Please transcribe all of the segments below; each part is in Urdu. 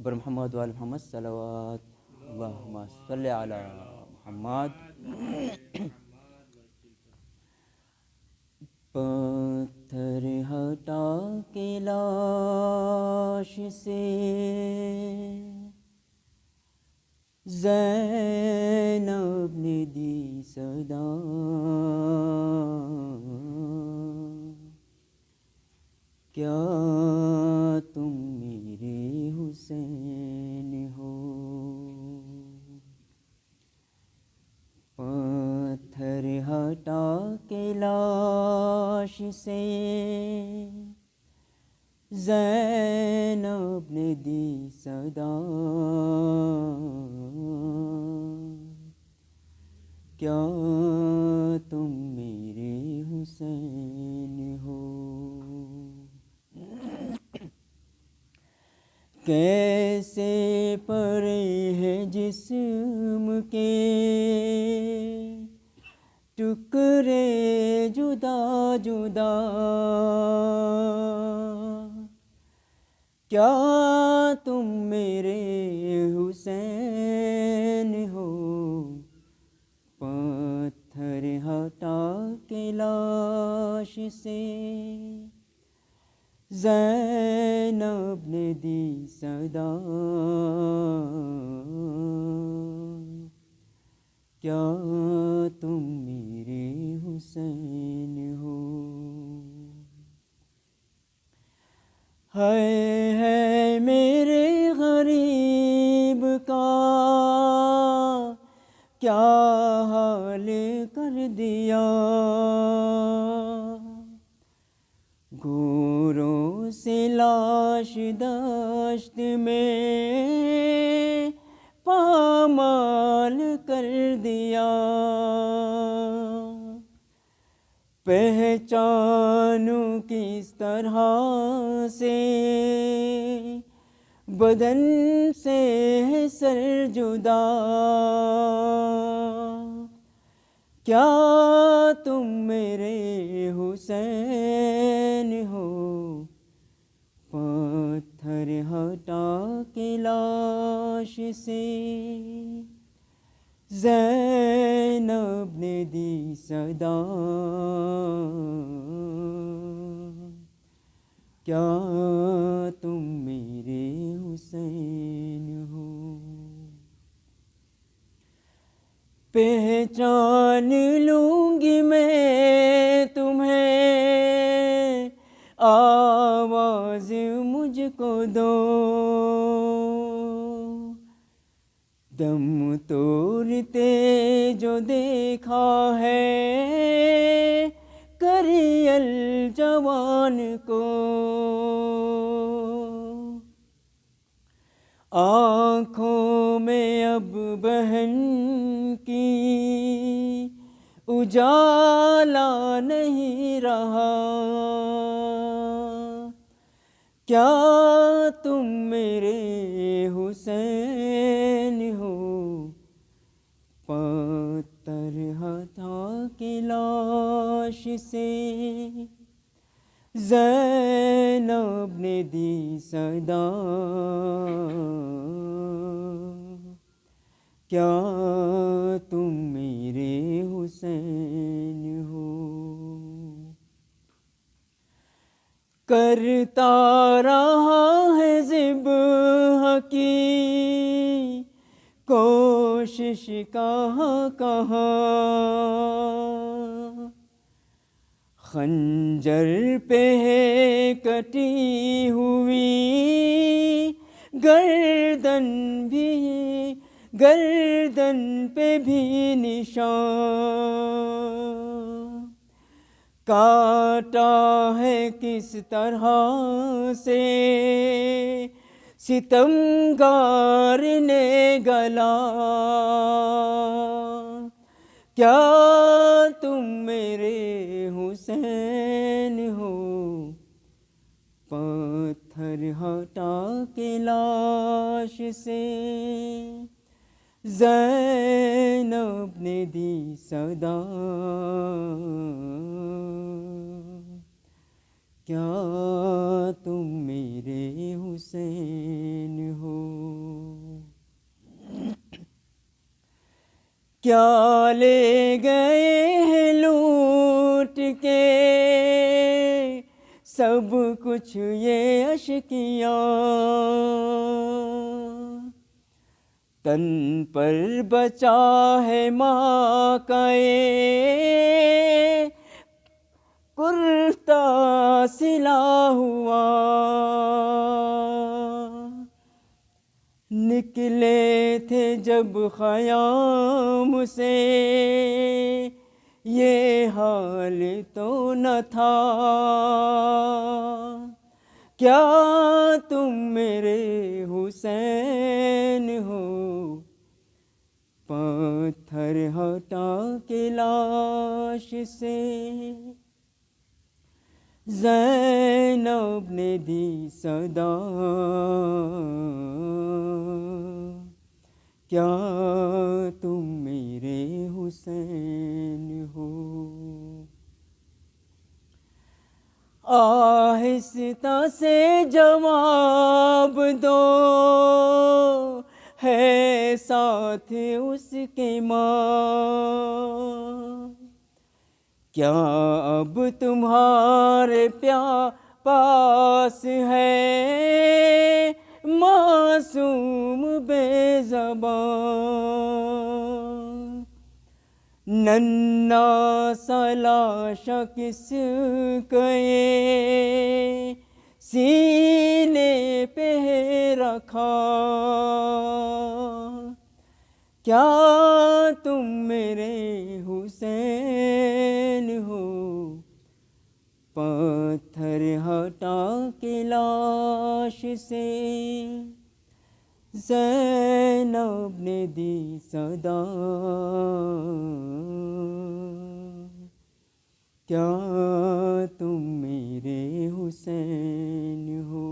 بر محمد وال محمد صلوات اللہم صلی علی محمد. پتھر ہٹا کے لاش سے زینب نے دی صدا، کیا تم میرے حسین ہو؟ پتھر ہٹا کے لاش سے زینب نے دی صدا، کیا تم میرے حسین ہو؟ کیسے پڑے ہیں جسم کے ٹکڑے جدا جدا، کیا تم میرے حسین ہو؟ پتھر ہٹا کے لاش سے زینب نے دی صدا، کیا تم میرے حسین ہو؟ ہے میرے غریب کا کیا حال کر دیا، گوروں سے لاش دشت میں پامال کر دیا، پہچانوں کس طرح سے بدن سے ہے سر جدا، کیا تم میرے حسین ہو؟ پتھر ہٹا کے لاش سے زینب نے دی صدا، کیا تم میرے حسین ہو؟ پہچان لوں گی میں تمہیں، آواز مجھ کو دو، دم توڑتے جو دیکھا ہے کریل جوان کو، آنکھوں میں اب بہن کی اجالا نہیں رہا، کیا تم میرے حسین ہو؟ پتھر ہٹا کے لاش سے زینب نے دی صدا، کیا تم میرے حسین ہو؟ کرتا رہا ہے ذبح کی کوشش کہاں کہاں، خنجر پہ ہے کٹی ہوئی گردن پہ بھی نشان، کاٹا ہے کس طرح سے ستمگار نے گلا، کیا تم میرے حسین ہو؟ پتھر ہٹا کے لاش سے زینب نے دی صدا، کیا تم میرے حسین ہو؟ کیا لے گئے ہیں لوٹ کے سب کچھ یہ اشکیاں، تن پر بچا ہے ماں کا یہ کرتا سلا ہوا، نکلے تھے جب خیام سے یہ حال تو نہ تھا، کیا تم میرے حسین ہو، پتھر ہٹا کے لاش سے زینب نے دی صدا، کیا تم میرے حسین ہو، آہستہ سے جواب دو، ہے ساتھ اس کے ماں، کیا اب تمہارے پاس ہے معصوم بے زبان، ننھا سا لاشا کس کے سینے پہ رکھا، کیا تم میرے حسین ہو، پتھر ہٹا کے لاش سے زینب نے دی صدا، کیا تم میرے حسین ہو،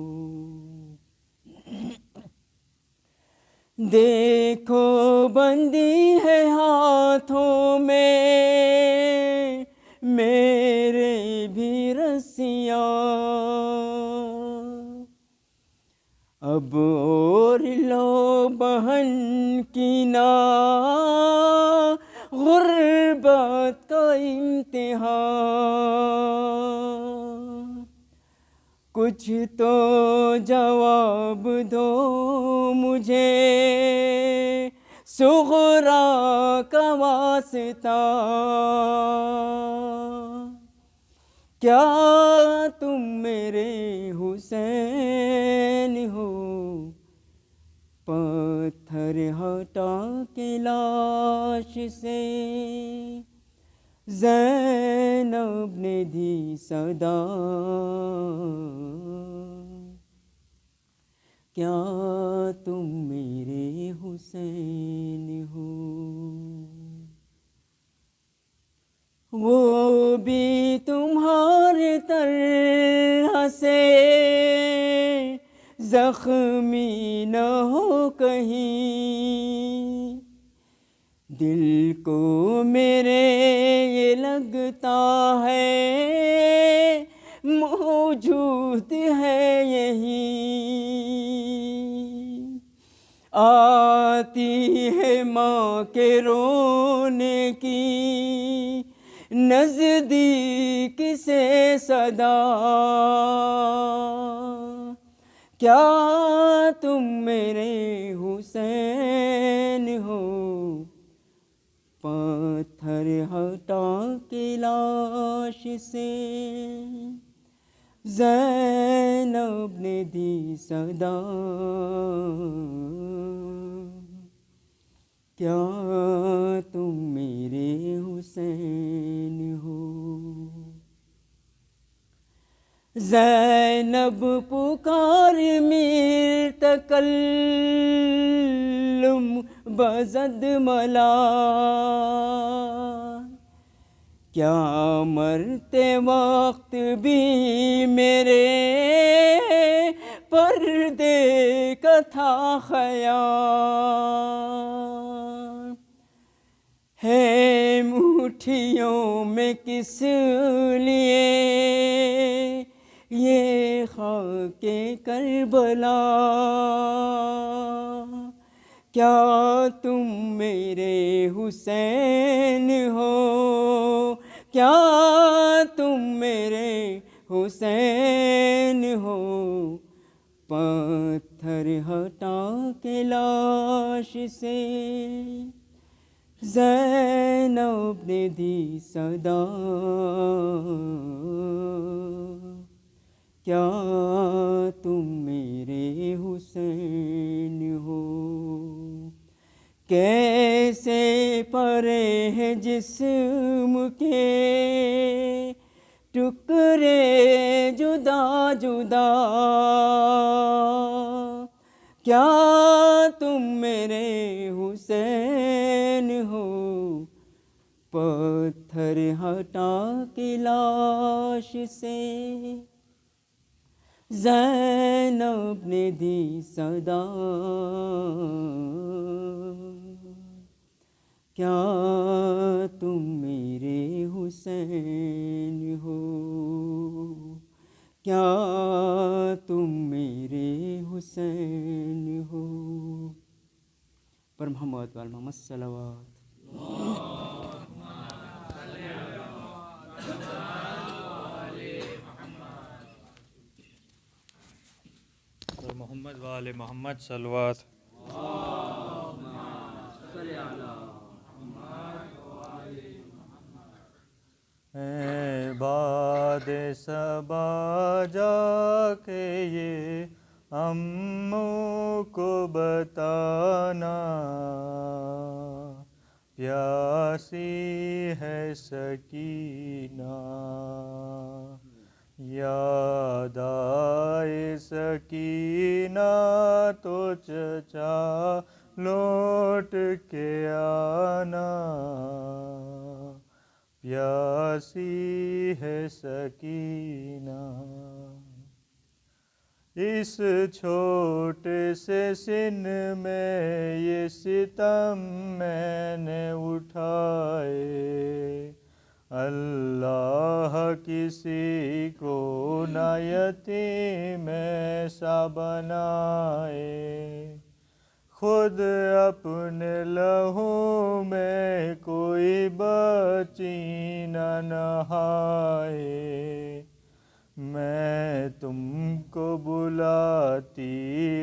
دیکھو بندی ہے ہاتھوں میں میرے بھی رسیاں، اب اور لو بہن کی نا غربت کا امتحان، کچھ تو جواب دو مجھے صغرا کا واسطہ، کیا تم میرے حسین ہو، پتھر ہٹا کے لاش سے زینب نے دی صدا، کیا تم میرے حسین ہو، وہ بھی تمہارے طرح سے زخمی نہ ہو کہیں، دل کو میرے یہ لگتا ہے موجود ہے یہی، آتی ہے ماں کے رونے کی نزدیک سے صدا، کیا تم میرے حسین ہو، پتھر ہٹا کے لاش سے زینب نے دی صدا، کیا تم میرے حسین ہو، زینب پکار میر تکلم بزد ملا، کیا مرتے وقت بھی میرے پردے کا تھا خیال، ہے مٹھیوں میں کس لیے یہ خاک کربلا، کیا تم میرے حسین ہو؟ کیا تم میرے حسین ہو؟ پتھر ہٹا کے لاش سے زینب نے دی صدا، کیا تم میرے حسین ہو؟ کیسے پڑے ہیں جسم کے ٹکڑے جدا جدا، کیا تم میرے حسین ہو؟ پتھر ہٹا کے لاش سے زینب نے دی صدا، کیا تم میرے حسین ہو؟ کیا تم میرے حسین ہو؟ پر محمد وال محمد صلوات۔ محمد وآل محمد صلوات۔ اے باد صبا جا کے یہ اموں کو بتانا، پیاسی ہے سکینہ، یاد آئے سکینہ تو چچا لوٹ کے آنا، پیاسی ہے سکینہ۔ اس چھوٹے سے سن میں یہ ستم میں نے اٹھائے، اللہ کسی کو نہ یتیم ایسا بنائے، خود اپنے لہو میں کوئی بچی نہ نہائے، میں تم کو بلاتی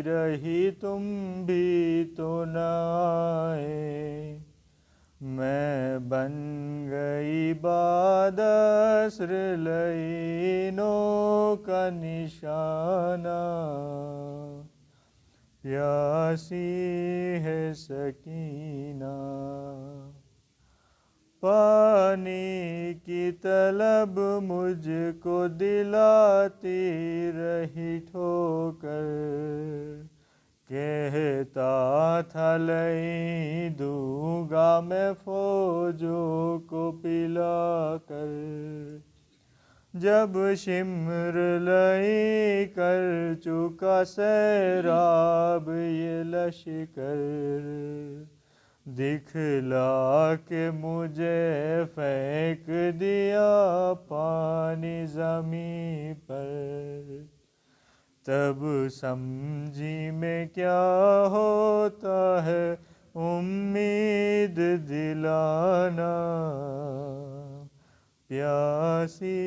رہی تم بھی تو نہ آئے، میں بن گئی بعد عصر لعینوں کا نشانہ، پیاسی ہے سکینہ۔ پانی کی طلب مجھ کو دلاتی رہی ٹھوکر، کہتا تھا لئی دوں گا میں فوجوں کو پلا کر، جب شمر لئی کر چکا سیراب یہ لشکر، دکھلا کے مجھے پھینک دیا پانی زمیں پر، تب سمجھی میں کیا ہوتا ہے امید دلانا، پیاسی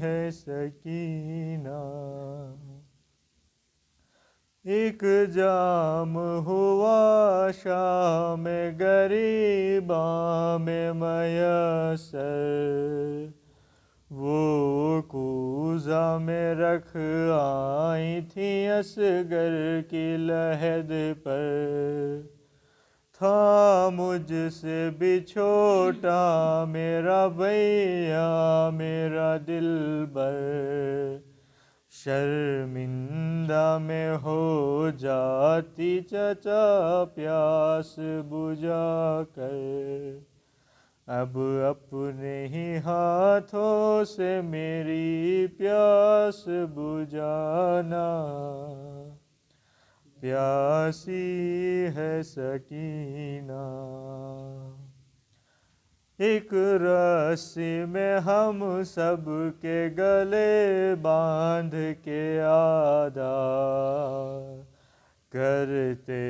ہے سکینہ۔ ایک جام ہوا شام غریباں میں میسر، وہ کوزہ میں رکھ آئی تھی اصغر کی لحد پر، تھا مجھ سے بھی چھوٹا میرا بھیا میرا دلبر، شرمندہ میں ہو جاتی چچا پیاس بجھا کر، اب اپنے ہی ہاتھوں سے میری پیاس بجھانا، پیاسی ہے سکینہ۔ ایک رسی میں ہم سب کے گلے باندھ کے آدھا، کرتے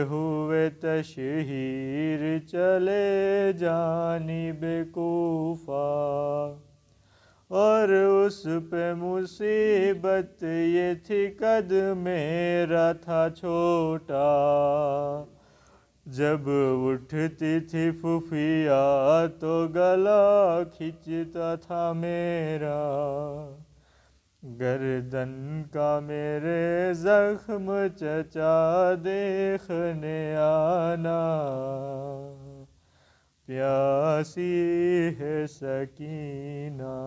ہوئے تشہیر چلے جانب کوفہ، اور اس پہ مصیبت یہ تھی قد میرا تھا چھوٹا، جب اٹھتی تھی پھوپھیا تو گلا کھنچتا تھا میرا، گردن کا میرے زخم چچا دیکھنے آنا، پیاسی ہے سکینہ۔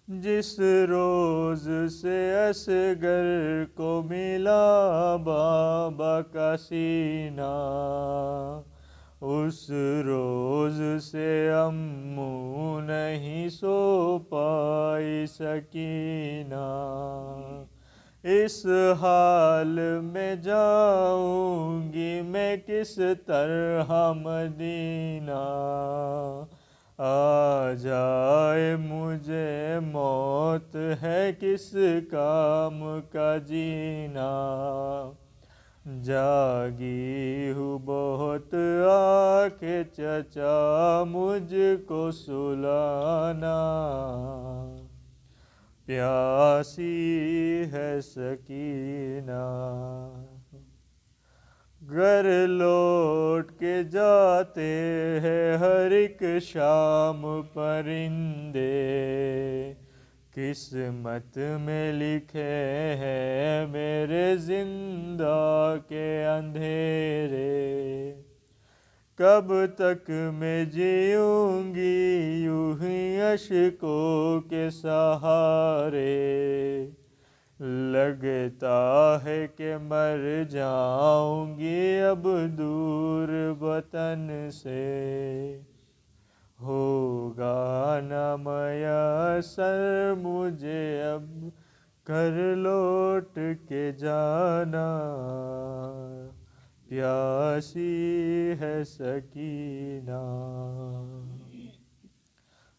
جس روز سے اصغر کو ملا بابا کا سینہ، اس روز سے امّو نہیں سو پائی سکینہ، اس حال میں جاؤں گی میں کس طرح مدینہ، آ جائے مجھے موت ہے کس کام کا جینا، جاگی ہوں بہت آ کے چچا مجھ کو سلانا، پیاسی ہے سکینہ۔ گھر لوٹ کے جاتے ہیں ہر ایک شام پرندے، قسمت میں لکھے ہیں میرے زندہ کے اندھیرے، کب تک میں جیوں گی یوں ہی اشکوں کے سہارے، لگتا ہے کہ مر جاؤں گی اب دور وطن سے، ہوگا نہ میسر مجھے اب گھر لوٹ کے جانا، پیاسی ہے سکینہ۔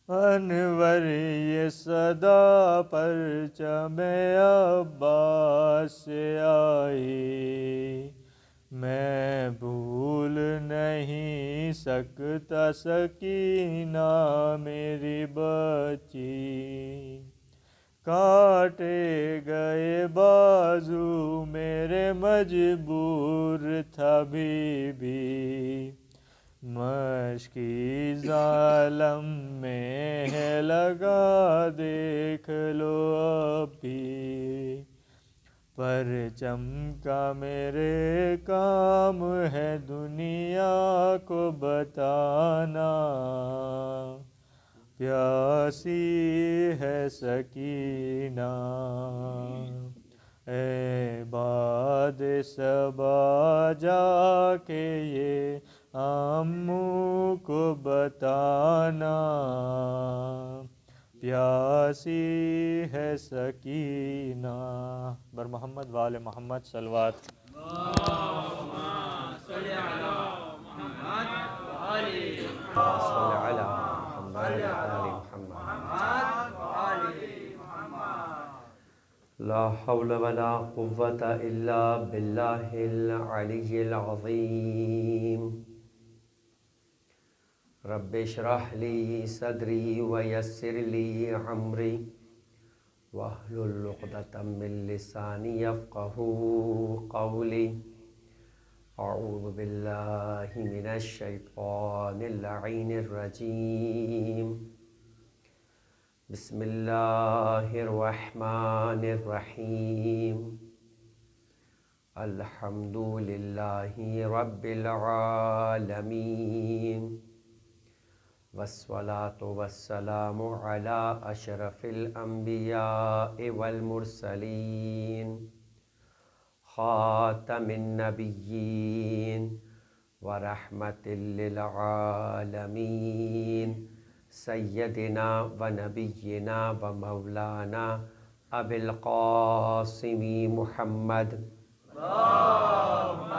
انور یہ صدا پرچم عباس سے آئی، میں بھول نہیں سکتا سکینہ میری بچی، کاٹے گئے بازو میرے مجبور تھا بی بی، مشکی ظالم میں ہے لگا دیکھ لو اب بھی، پرچم کا میرے کام ہے دنیا کو بتانا، پیاسی ہے سکینہ۔ اے باد صبا جا کے یہ امّو کو بتانا، پیاسی ہے سکینہ۔ بر محمد وآل محمد صلوات۔ صل على محمد وآل محمد۔ لا حول ولا قوة إلا بالله العلي العظيم، رب اشرح لي صدري ويسر لي عمري واحلل عقدة من لساني يفقهوا قولي، أعوذ بالله من الشيطان اللعين الرجيم، بسم الله الرحمن الرحيم، الحمد لله رب العالمين، والصلاة والسلام على أشرف الأنبياء والمرسلين، خاتم النبيين ورحمة للعالمين، سيدنا ونبينا ومولانا أبي القاسم محمد، اللهم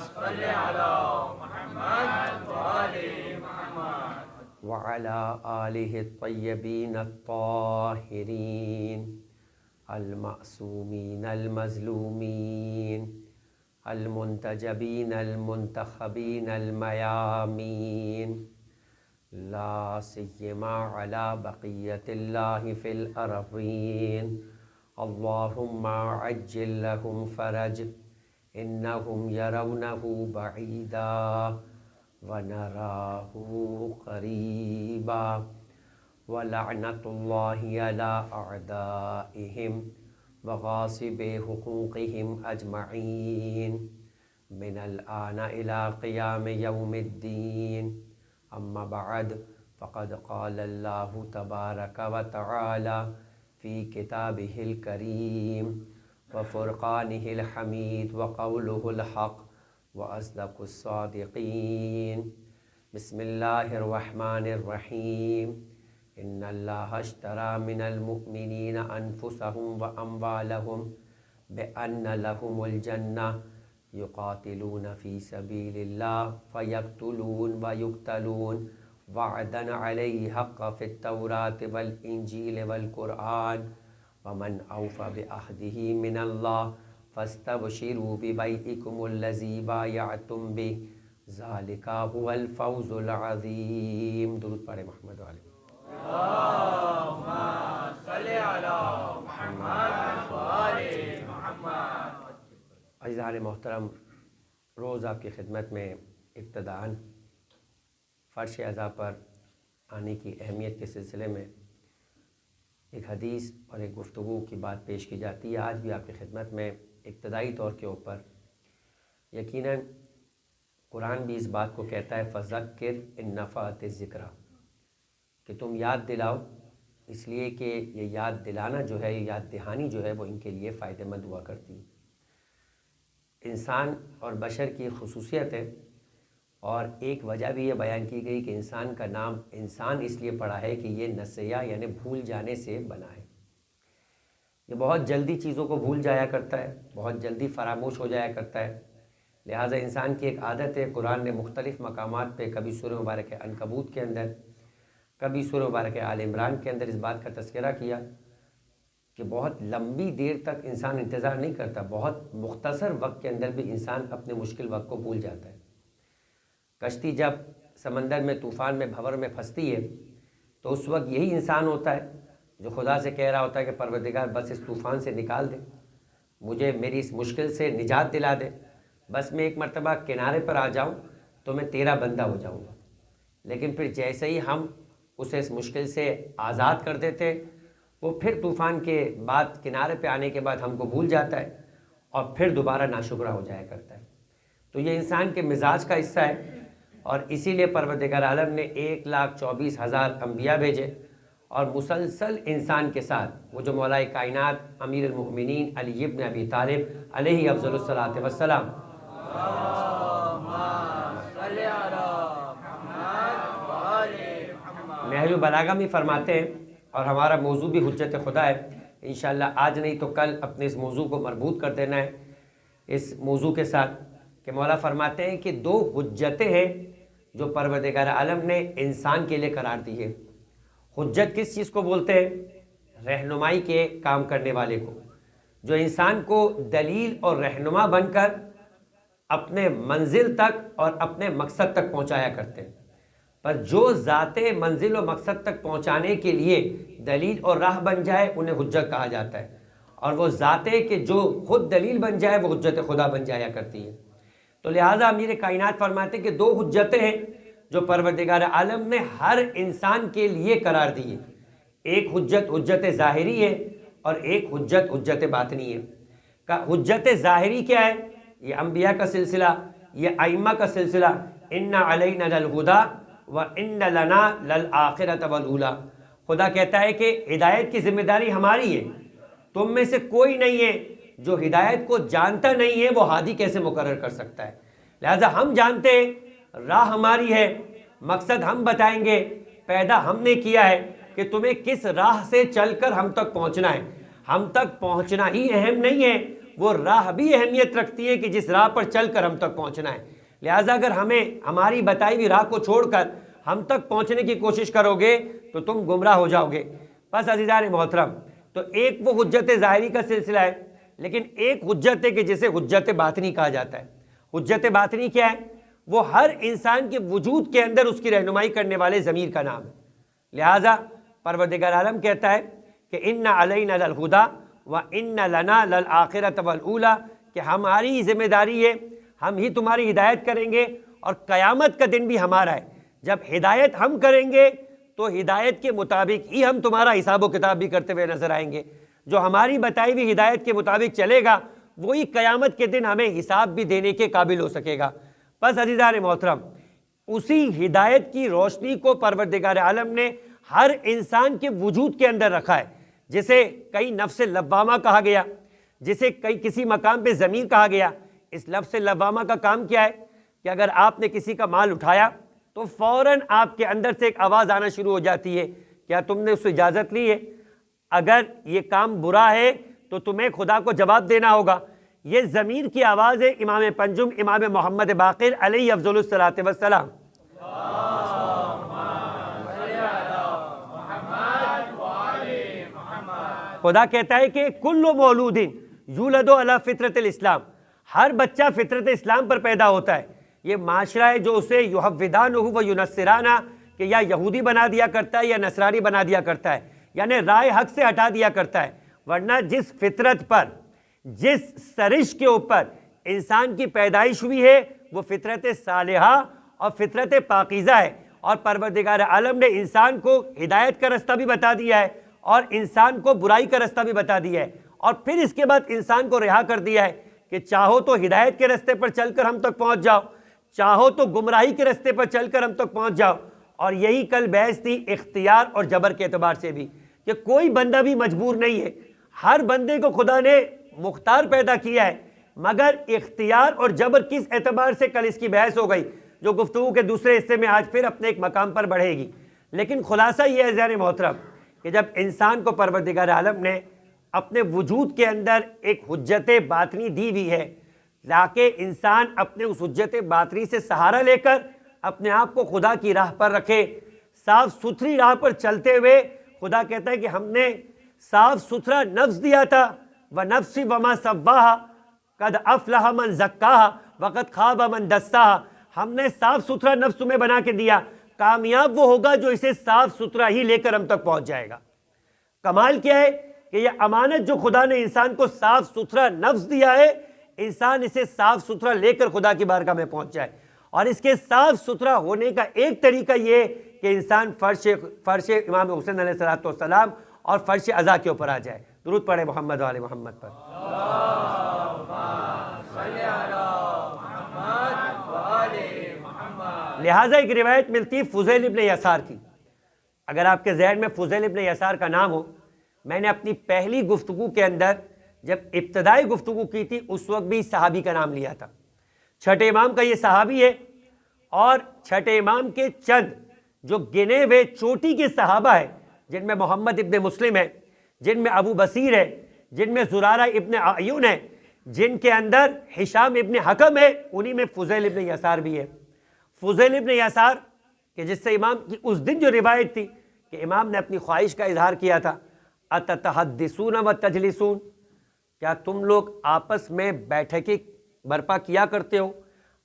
صل على محمد وآل محمد، وعلى آله الطيبين الطاهرين المعصومین المظلومین المنتجبین المنتخبین المیامین لا سیما علی بقیت اللہ فی الارضین اللہم عجل لهم فرج انہم یرونہ بعیدا ونراہ قریبا ولعنت اللہ علی اعدائہم وغاصب حقوقہم اجمعین من الآن الی قیام یوم الدین اما بعد فقد قال اللہ تبارک و تعالی فی کتابہ الکریم وفرقانہ الحمید وقولہ الحق واصدق الصادقین بسم اللہ الرحمن الرحیم ان اللہ اشتری من المؤمنین انفسهم واموالهم بان لهم الجنہ یقاتلون فی سبیل اللہ فیقتلون ویقتلون وعدا علیہ حقا فی التوراة والانجیل والقرآن ومن اوفى بعہدہ من اللہ فاستبشروا ببیعکم الذی بایعتم بہ ذالک هو الفوز العظیم۔ درود پڑھیں محمد علیہ۔ اللہم صلی علی محمد وآل محمد۔ عزیزان محترم، روز آپ کی خدمت میں ابتداً فرش عزا پر آنے کی اہمیت کے سلسلے میں ایک حدیث اور ایک گفتگو کی بات پیش کی جاتی ہے۔ آج بھی آپ کی خدمت میں ابتدائی طور کے اوپر یقیناً قرآن بھی اس بات کو کہتا ہے فذکر ان نفعت الذکریٰ، کہ تم یاد دلاؤ، اس لیے کہ یہ یاد دلانا جو ہے، یہ یاد دہانی جو ہے وہ ان کے لیے فائدہ مند ہوا کرتی ہے۔ انسان اور بشر کی خصوصیت ہے، اور ایک وجہ بھی یہ بیان کی گئی کہ انسان کا نام انسان اس لیے پڑا ہے کہ یہ نسیہ یعنی بھول جانے سے بنا ہے۔ یہ بہت جلدی چیزوں کو بھول جایا کرتا ہے، بہت جلدی فراموش ہو جایا کرتا ہے، لہٰذا انسان کی ایک عادت ہے۔ قرآن نے مختلف مقامات پہ کبھی سورہ مبارک عنکبوت کے اندر، کبھی سورہ مبارک آل عمران کے اندر اس بات کا تذکرہ کیا کہ بہت لمبی دیر تک انسان انتظار نہیں کرتا، بہت مختصر وقت کے اندر بھی انسان اپنے مشکل وقت کو بھول جاتا ہے۔ کشتی جب سمندر میں طوفان میں بھنور میں پھنستی ہے تو اس وقت یہی انسان ہوتا ہے جو خدا سے کہہ رہا ہوتا ہے کہ پروردگار بس اس طوفان سے نکال دے، مجھے میری اس مشکل سے نجات دلا دے، بس میں ایک مرتبہ کنارے پر آ جاؤں تو میں تیرا بندہ ہو جاؤں گا۔ لیکن پھر جیسے ہی ہم اسے اس مشکل سے آزاد کر دیتے، وہ پھر طوفان کے بعد کنارے پہ آنے کے بعد ہم کو بھول جاتا ہے اور پھر دوبارہ ناشکرا ہو جایا کرتا ہے۔ تو یہ انسان کے مزاج کا حصہ ہے، اور اسی لیے پروردگار عالم نے 1,24,000 انبیاء بھیجے، اور مسلسل انسان کے ساتھ وہ جو مولا کائنات امیر المؤمنین علی ابن ابی طالب علیہ افضل الصلاۃ والسلام نہج البلاغہ میں فرماتے ہیں، اور ہمارا موضوع بھی حجت خدا ہے، انشاءاللہ آج نہیں تو کل اپنے اس موضوع کو مربوط کر دینا ہے اس موضوع کے ساتھ، کہ مولا فرماتے ہیں کہ 2 حجتیں ہیں جو پروردگار عالم نے انسان کے لیے قرار دی ہے۔ حجت کس چیز کو بولتے ہیں؟ رہنمائی کے کام کرنے والے کو، جو انسان کو دلیل اور رہنما بن کر اپنے منزل تک اور اپنے مقصد تک پہنچایا کرتے ہیں۔ پر جو ذات منزل و مقصد تک پہنچانے کے لیے دلیل اور راہ بن جائے انہیں حجت کہا جاتا ہے، اور وہ ذاتیں کہ جو خود دلیل بن جائے وہ حجت خدا بن جایا کرتی ہے۔ تو لہٰذا امیر کائنات فرماتے ہیں کہ 2 حجتیں ہیں جو پروردگار عالم نے ہر انسان کے لیے قرار دی ہے۔ ایک حجت حجت ظاہری ہے، اور ایک حجت حجت باطنی ہے۔ حجت ظاہری کیا ہے؟ یہ انبیاء کا سلسلہ، یہ ائمہ کا سلسلہ، ان علینا للہدی وان لنا للآخرۃ والاولی۔ خدا کہتا ہے کہ ہدایت کی ذمہ داری ہماری ہے، تم میں سے کوئی نہیں ہے جو ہدایت کو جانتا نہیں ہے وہ ہادی کیسے مقرر کر سکتا ہے۔ لہذا ہم جانتے ہیں، راہ ہماری ہے، مقصد ہم بتائیں گے، پیدا ہم نے کیا ہے کہ تمہیں کس راہ سے چل کر ہم تک پہنچنا ہے۔ ہم تک پہنچنا ہی اہم نہیں ہے، وہ راہ بھی اہمیت رکھتی ہے کہ جس راہ پر چل کر ہم تک پہنچنا ہے۔ لہٰذا اگر ہمیں ہماری بتائی ہوئی راہ کو چھوڑ کر ہم تک پہنچنے کی کوشش کرو گے تو تم گمراہ ہو جاؤ گے۔ بس عزیزان محترم، تو ایک وہ حجت ظاہری کا سلسلہ ہے، لیکن ایک حجت ہے کہ جسے حجت باطنی کہا جاتا ہے۔ حجت باطنی کیا ہے؟ وہ ہر انسان کے وجود کے اندر اس کی رہنمائی کرنے والے ضمیر کا نام ہے۔ لہٰذا پروردگار عالم کہتا ہے کہ ان علینا للہدی و ان لنا للآخرۃ والاولی، کہ ہماری ذمہ داری ہے، ہم ہی تمہاری ہدایت کریں گے اور قیامت کا دن بھی ہمارا ہے۔ جب ہدایت ہم کریں گے تو ہدایت کے مطابق ہی ہم تمہارا حساب و کتاب بھی کرتے ہوئے نظر آئیں گے۔ جو ہماری بتائی ہوئی ہدایت کے مطابق چلے گا وہی قیامت کے دن ہمیں حساب بھی دینے کے قابل ہو سکے گا۔ بس عزیزان محترم، اسی ہدایت کی روشنی کو پروردگار عالم نے ہر انسان کے وجود کے اندر رکھا ہے، جسے کئی نفس لوامہ کہا گیا، جسے کسی مقام پہ ضمیر کہا گیا۔ اس لفظ لوامہ کا کام کیا ہے کہ اگر آپ نے کسی کا مال اٹھایا تو فوراً آپ کے اندر سے ایک آواز آنا شروع ہو جاتی ہے، کیا تم نے اس سے اجازت لی ہے؟ اگر یہ کام برا ہے تو تمہیں خدا کو جواب دینا ہوگا۔ یہ ضمیر کی آواز ہے امام پنجم امام محمد باقر علیہ افضل الصلاۃ والسلام۔ خدا کہتا ہے کہ کل مولود یولد علی فطرت الاسلام، ہر بچہ فطرت اسلام پر پیدا ہوتا ہے۔ یہ معاشرہ ہے جو اسے یحودانہ و ینصرانہ، کہ یا یہودی بنا دیا کرتا ہے یا نصرانی بنا دیا کرتا ہے، یعنی رائے حق سے ہٹا دیا کرتا ہے۔ ورنہ جس فطرت پر، جس سرش کے اوپر انسان کی پیدائش ہوئی ہے وہ فطرت صالحہ اور فطرت پاکیزہ ہے، اور پروردگار عالم نے انسان کو ہدایت کا رستہ بھی بتا دیا ہے اور انسان کو برائی کا رستہ بھی بتا دیا ہے، اور پھر اس کے بعد انسان کو رہا کر دیا ہے کہ چاہو تو ہدایت کے رستے پر چل کر ہم تک پہنچ جاؤ، چاہو تو گمراہی کے رستے پر چل کر ہم تک پہنچ جاؤ۔ اور یہی کل بحث تھی اختیار اور جبر کے اعتبار سے بھی، کہ کوئی بندہ بھی مجبور نہیں ہے، ہر بندے کو خدا نے مختار پیدا کیا ہے، مگر اختیار اور جبر کس اعتبار سے کل اس کی بحث ہو گئی، جو گفتگو کے دوسرے حصے میں آج پھر اپنے ایک مقام پر بڑھے گی۔ لیکن خلاصہ یہ ہے عزیزان محترم کہ جب انسان کو پروردگار عالم نے اپنے وجود کے اندر ایک حجت باطنی دی ہوئی ہے، تاکہ انسان اپنے اس حجت باطنی سے سہارا لے کر اپنے آپ کو خدا کی راہ پر رکھے، صاف ستھری راہ پر چلتے ہوئے، خدا کہتا ہے کہ ہم نے صاف ستھرا نفس دیا تھا، وَنَفْسِ وَمَا سَوَّاهَا قَدْ أَفْلَحَ مَنْ زَكَّاهَا وَقَدْ خَابَ مَنْ دَسَّاهَا۔ ہم نے صاف ستھرا نفس تمہیں بنا کے دیا، کامیاب وہ ہوگا جو اسے صاف ستھرا ہی لے کر ہم تک پہنچ جائے گا۔ کمال کیا ہے کہ یہ امانت جو خدا نے انسان کو صاف ستھرا نفس دیا ہے، انسان اسے صاف ستھرا لے کر خدا کی بارگاہ میں پہنچ جائے، اور اس کے صاف ستھرا ہونے کا ایک طریقہ یہ کہ انسان فرش امام حسین علیہ السلام اور فرش عزا کے اوپر آ جائے۔ درود پڑھے محمد و آل محمد پر۔ لہٰذا ایک روایت ملتی ہے فضیل ابن یسار کی۔ اگر آپ کے ذہن میں فضیل ابن یسار کا نام ہو، میں نے اپنی پہلی گفتگو کے اندر جب ابتدائی گفتگو کی تھی اس وقت بھی صحابی کا نام لیا تھا۔ چھٹے امام کا یہ صحابی ہے، اور چھٹے امام کے چند جو گنے ہوئے چوٹی کے صحابہ ہیں، جن میں محمد ابن مسلم ہے، جن میں ابو بصیر ہے، جن میں زرارہ ابن اعین ہے، جن کے اندر ہشام ابن حکم ہے، انہی میں فضیل ابن یسار بھی ہے۔ فضیل ابن یسار کہ جس سے امام کی اس دن جو روایت تھی کہ امام نے اپنی خواہش کا اظہار کیا تھا، اتتحدثون وتجلسون، کیا تم لوگ آپس میں بیٹھکیں برپا کیا کرتے ہو،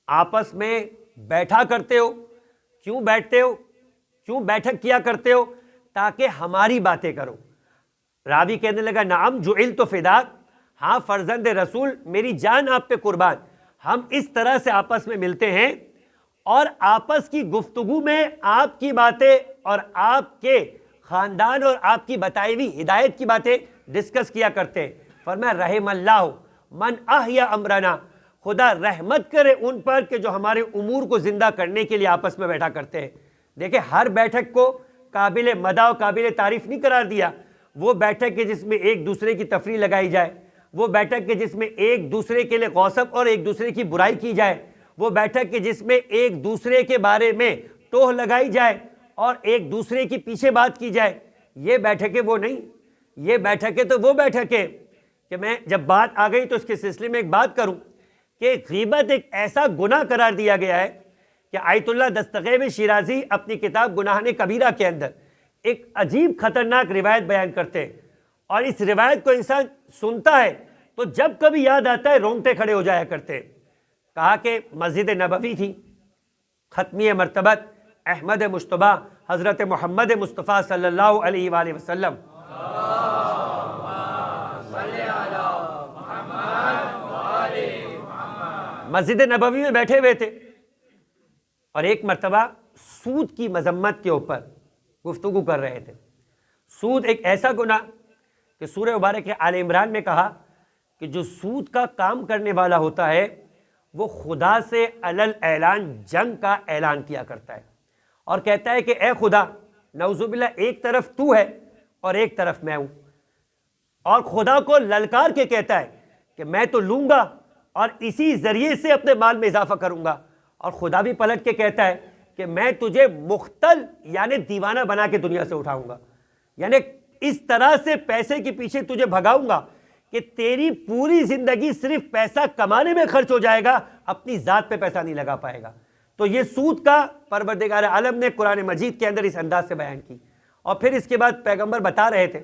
آپس میں بیٹھا کرتے ہو؟ کیوں بیٹھتے ہو؟ کیوں بیٹھک کیا کرتے ہو؟ تاکہ ہماری باتیں کرو۔ راوی کہنے لگا نعم جعلت فداک، ہاں فرزند رسول میری جان آپ پہ قربان، ہم اس طرح سے آپس میں ملتے ہیں اور آپس کی گفتگو میں آپ کی باتیں اور آپ کے خاندان اور آپ کی بتائی ہوئی ہدایت کی باتیں ڈسکس کیا کرتے ہیں۔ فرمایا رحم اللہ من احیا امرنا، خدا رحمت کرے ان پر کہ جو ہمارے امور کو زندہ کرنے کے لیے آپس میں بیٹھا کرتے ہیں۔ دیکھیں ہر بیٹھک کو قابل مدح و قابل تعریف نہیں قرار دیا۔ وہ بیٹھک ہے جس میں ایک دوسرے کی تفریح لگائی جائے، وہ بیٹھک ہے جس میں ایک دوسرے کے لیے غوصب اور ایک دوسرے کی برائی کی جائے، وہ بیٹھک ہے جس میں ایک دوسرے کے بارے میں ٹوہ لگائی جائے اور ایک دوسرے کی پیچھے بات کی جائے۔ یہ بیٹھکیں وہ نہیں، یہ بیٹھکیں تو وہ بیٹھکیں کہ میں جب بات آ گئی تو اس کے سلسلے میں ایک بات کروں کہ غیبت ایک ایسا گناہ قرار دیا گیا ہے کہ آیت اللہ دستغیب شیرازی اپنی کتاب گناہ کبیرہ کے اندر ایک عجیب خطرناک روایت بیان کرتے ہیں، اور اس روایت کو انسان سنتا ہے تو جب کبھی یاد آتا ہے رونگٹے کھڑے ہو جایا کرتے. کہا کہ مسجد نبوی تھی، ختمی مرتبت احمد مجتبیٰ حضرت محمد مصطفیٰ صلی اللہ علیہ وآلہ وسلم مسجد نبوی میں بیٹھے ہوئے تھے، اور ایک مرتبہ سود کی مذمت کے اوپر گفتگو کر رہے تھے. سود ایک ایسا گناہ کہ سورہ مبارک آل عمران میں کہا کہ جو سود کا کام کرنے والا ہوتا ہے وہ خدا سے علل اعلان جنگ کا اعلان کیا کرتا ہے، اور کہتا ہے کہ اے خدا، نعوذ باللہ ایک طرف تو ہے اور ایک طرف میں ہوں، اور خدا کو للکار کے کہتا ہے کہ میں تو لوں گا اور اسی ذریعے سے اپنے مال میں اضافہ کروں گا، اور خدا بھی پلٹ کے کہتا ہے کہ میں تجھے مختل یعنی دیوانہ بنا کے دنیا سے اٹھاؤں گا، یعنی اس طرح سے پیسے کے پیچھے تجھے بھگاؤں گا کہ تیری پوری زندگی صرف پیسہ کمانے میں خرچ ہو جائے گا، اپنی ذات پہ پیسہ نہیں لگا پائے گا. تو یہ سود کا پروردگار عالم نے قرآن مجید کے اندر اس انداز سے بیان کی. اور پھر اس کے بعد پیغمبر بتا رہے تھے،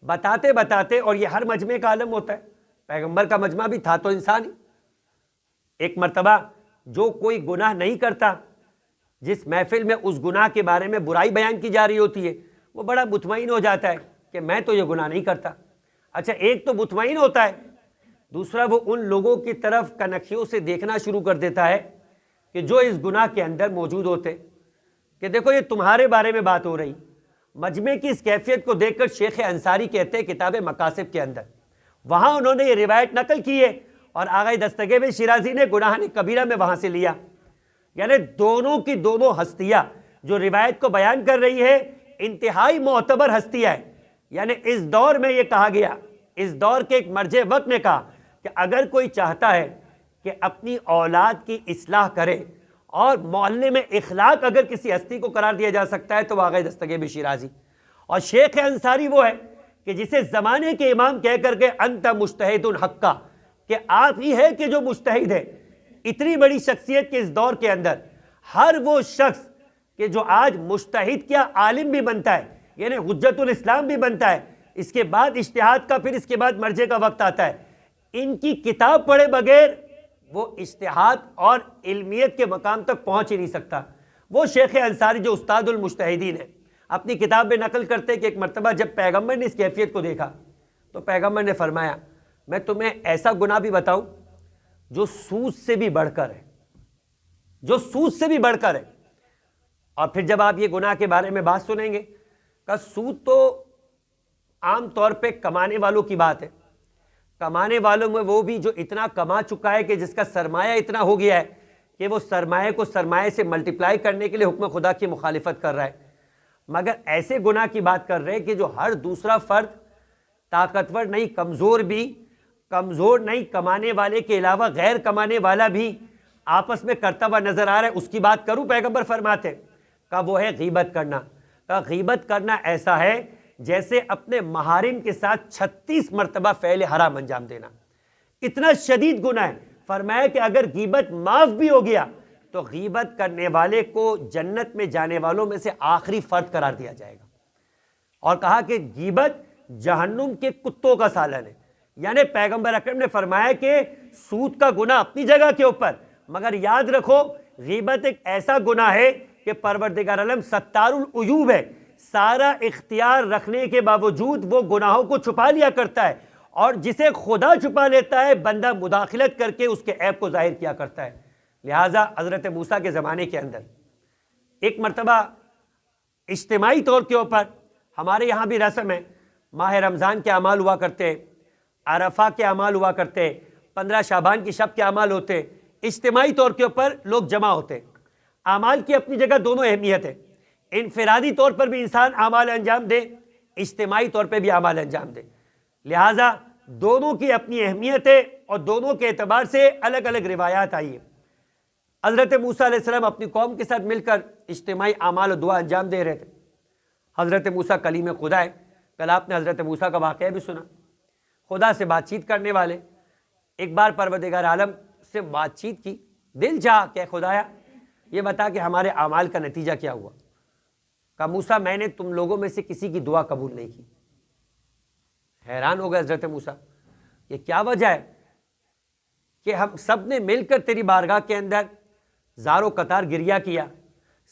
بتاتے بتاتے، اور یہ ہر مجمع کا عالم ہوتا ہے، پیغمبر کا مجمع بھی تھا تو انسان ہی. ایک مرتبہ جو کوئی گناہ نہیں کرتا، جس محفل میں اس گناہ کے بارے میں برائی بیان کی جا رہی ہوتی ہے، وہ بڑا مطمئن ہو جاتا ہے کہ میں تو یہ گناہ نہیں کرتا. اچھا، ایک تو مطمئن ہوتا ہے، دوسرا وہ ان لوگوں کی طرف کنکھیوں سے دیکھنا شروع کر دیتا ہے کہ جو اس گناہ کے اندر موجود ہوتے، کہ دیکھو یہ تمہارے بارے میں بات ہو رہی. مجمع کی اس کیفیت کو دیکھ کر شیخ انصاری کہتے ہیں کتاب مقاصد کے اندر، وہاں انہوں نے یہ روایت نقل کی ہے، اور آغا دستگیب شیرازی نے گناہ کبیرہ میں وہاں سے لیا. یعنی دونوں کی دونوں ہستیاں جو روایت کو بیان کر رہی ہے انتہائی معتبر ہستیاں ہیں. یعنی اس دور میں یہ کہا گیا، اس دور کے ایک مرجع وقت نے کہا کہ اگر کوئی چاہتا ہے کہ اپنی اولاد کی اصلاح کرے اور محلے میں اخلاق اگر کسی ہستی کو قرار دیا جا سکتا ہے تو وہ آغا دستگیب شیرازی. اور شیخ انصاری وہ ہے کہ جسے زمانے کے امام کہہ کر کے انت مجتہد حقا، کہ آپ ہی ہے کہ جو مجتہد ہے. اتنی بڑی شخصیت کے اس دور کے اندر ہر وہ شخص کہ جو آج مجتہد کیا عالم بھی بنتا ہے، یعنی حجت الاسلام بھی بنتا ہے، اس کے بعد اجتہاد کا، پھر اس کے بعد مرجع کا وقت آتا ہے، ان کی کتاب پڑھے بغیر وہ اجتہاد اور علمیت کے مقام تک پہنچ ہی نہیں سکتا. وہ شیخ انصاری جو استاد المجتہدین ہے، اپنی کتاب میں نقل کرتے کہ ایک مرتبہ جب پیغمبر نے اس کیفیت کو دیکھا تو پیغمبر نے فرمایا میں تمہیں ایسا گناہ بھی بتاؤں جو سود سے بھی بڑھ کر ہے، جو سود سے بھی بڑھ کر ہے. اور پھر جب آپ یہ گناہ کے بارے میں بات سنیں گے کہ سود تو عام طور پہ کمانے والوں کی بات ہے، کمانے والوں میں وہ بھی جو اتنا کما چکا ہے کہ جس کا سرمایہ اتنا ہو گیا ہے کہ وہ سرمایہ کو سرمایہ سے ملٹیپلائی کرنے کے لیے حکم خدا کی مخالفت کر رہا ہے. مگر ایسے گناہ کی بات کر رہے ہیں کہ جو ہر دوسرا فرد طاقتور نہیں، کمزور نہیں، کمانے والے کے علاوہ غیر کمانے والا بھی آپس میں کرتا ہوا نظر آ رہا ہے، اس کی بات کروں. پیغمبر فرماتے کہ وہ ہے غیبت کرنا. کہ غیبت کرنا ایسا ہے جیسے اپنے محارم کے ساتھ 36 مرتبہ فعل حرام انجام دینا. اتنا شدید گناہ ہے. فرمایا کہ اگر غیبت معاف بھی ہو گیا تو غیبت کرنے والے کو جنت میں جانے والوں میں سے آخری فرد قرار دیا جائے گا. اور کہا کہ غیبت جہنم کے کتوں کا سالن ہے. یعنی پیغمبر اکرم نے فرمایا کہ سود کا گناہ اپنی جگہ کے اوپر، مگر یاد رکھو غیبت ایک ایسا گناہ ہے کہ پروردگار عالم ستار العیوب ہے، سارا اختیار رکھنے کے باوجود وہ گناہوں کو چھپا لیا کرتا ہے، اور جسے خدا چھپا لیتا ہے بندہ مداخلت کر کے اس کے عیب کو ظاہر کیا کرتا ہے. لہٰذا حضرت موسیٰ کے زمانے کے اندر ایک مرتبہ اجتماعی طور کے اوپر، ہمارے یہاں بھی رسم ہے، ماہ رمضان کے اعمال ہوا کرتے، عرفہ کے اعمال ہوا کرتے، 15 شعبان کی شب کے اعمال ہوتے، اجتماعی طور کے اوپر لوگ جمع ہوتے. اعمال کی اپنی جگہ دونوں اہمیت ہے. انفرادی طور پر بھی انسان اعمال انجام دے، اجتماعی طور پہ بھی اعمال انجام دے. لہٰذا دونوں کی اپنی اہمیت ہے اور دونوں کے اعتبار سے الگ الگ روایات آئی ہیں. حضرت موسیٰ علیہ السلام اپنی قوم کے ساتھ مل کر اجتماعی اعمال و دعا انجام دے رہے تھے. حضرت موسیٰ کلیم خدا ہے. کل آپ نے حضرت موسیٰ کا واقعہ بھی سنا. خدا سے بات چیت کرنے والے ایک بار پروردگار عالم سے بات چیت کی، دل چاہا کہ خدایا یہ بتا کہ ہمارے اعمال کا نتیجہ کیا ہوا. کہا موسیٰ میں نے تم لوگوں میں سے کسی کی دعا قبول نہیں کی. حیران ہو گئے حضرت موسیٰ، یہ کیا وجہ ہے کہ ہم سب نے مل کر تیری بارگاہ کے اندر زار و قطار گریہ کیا،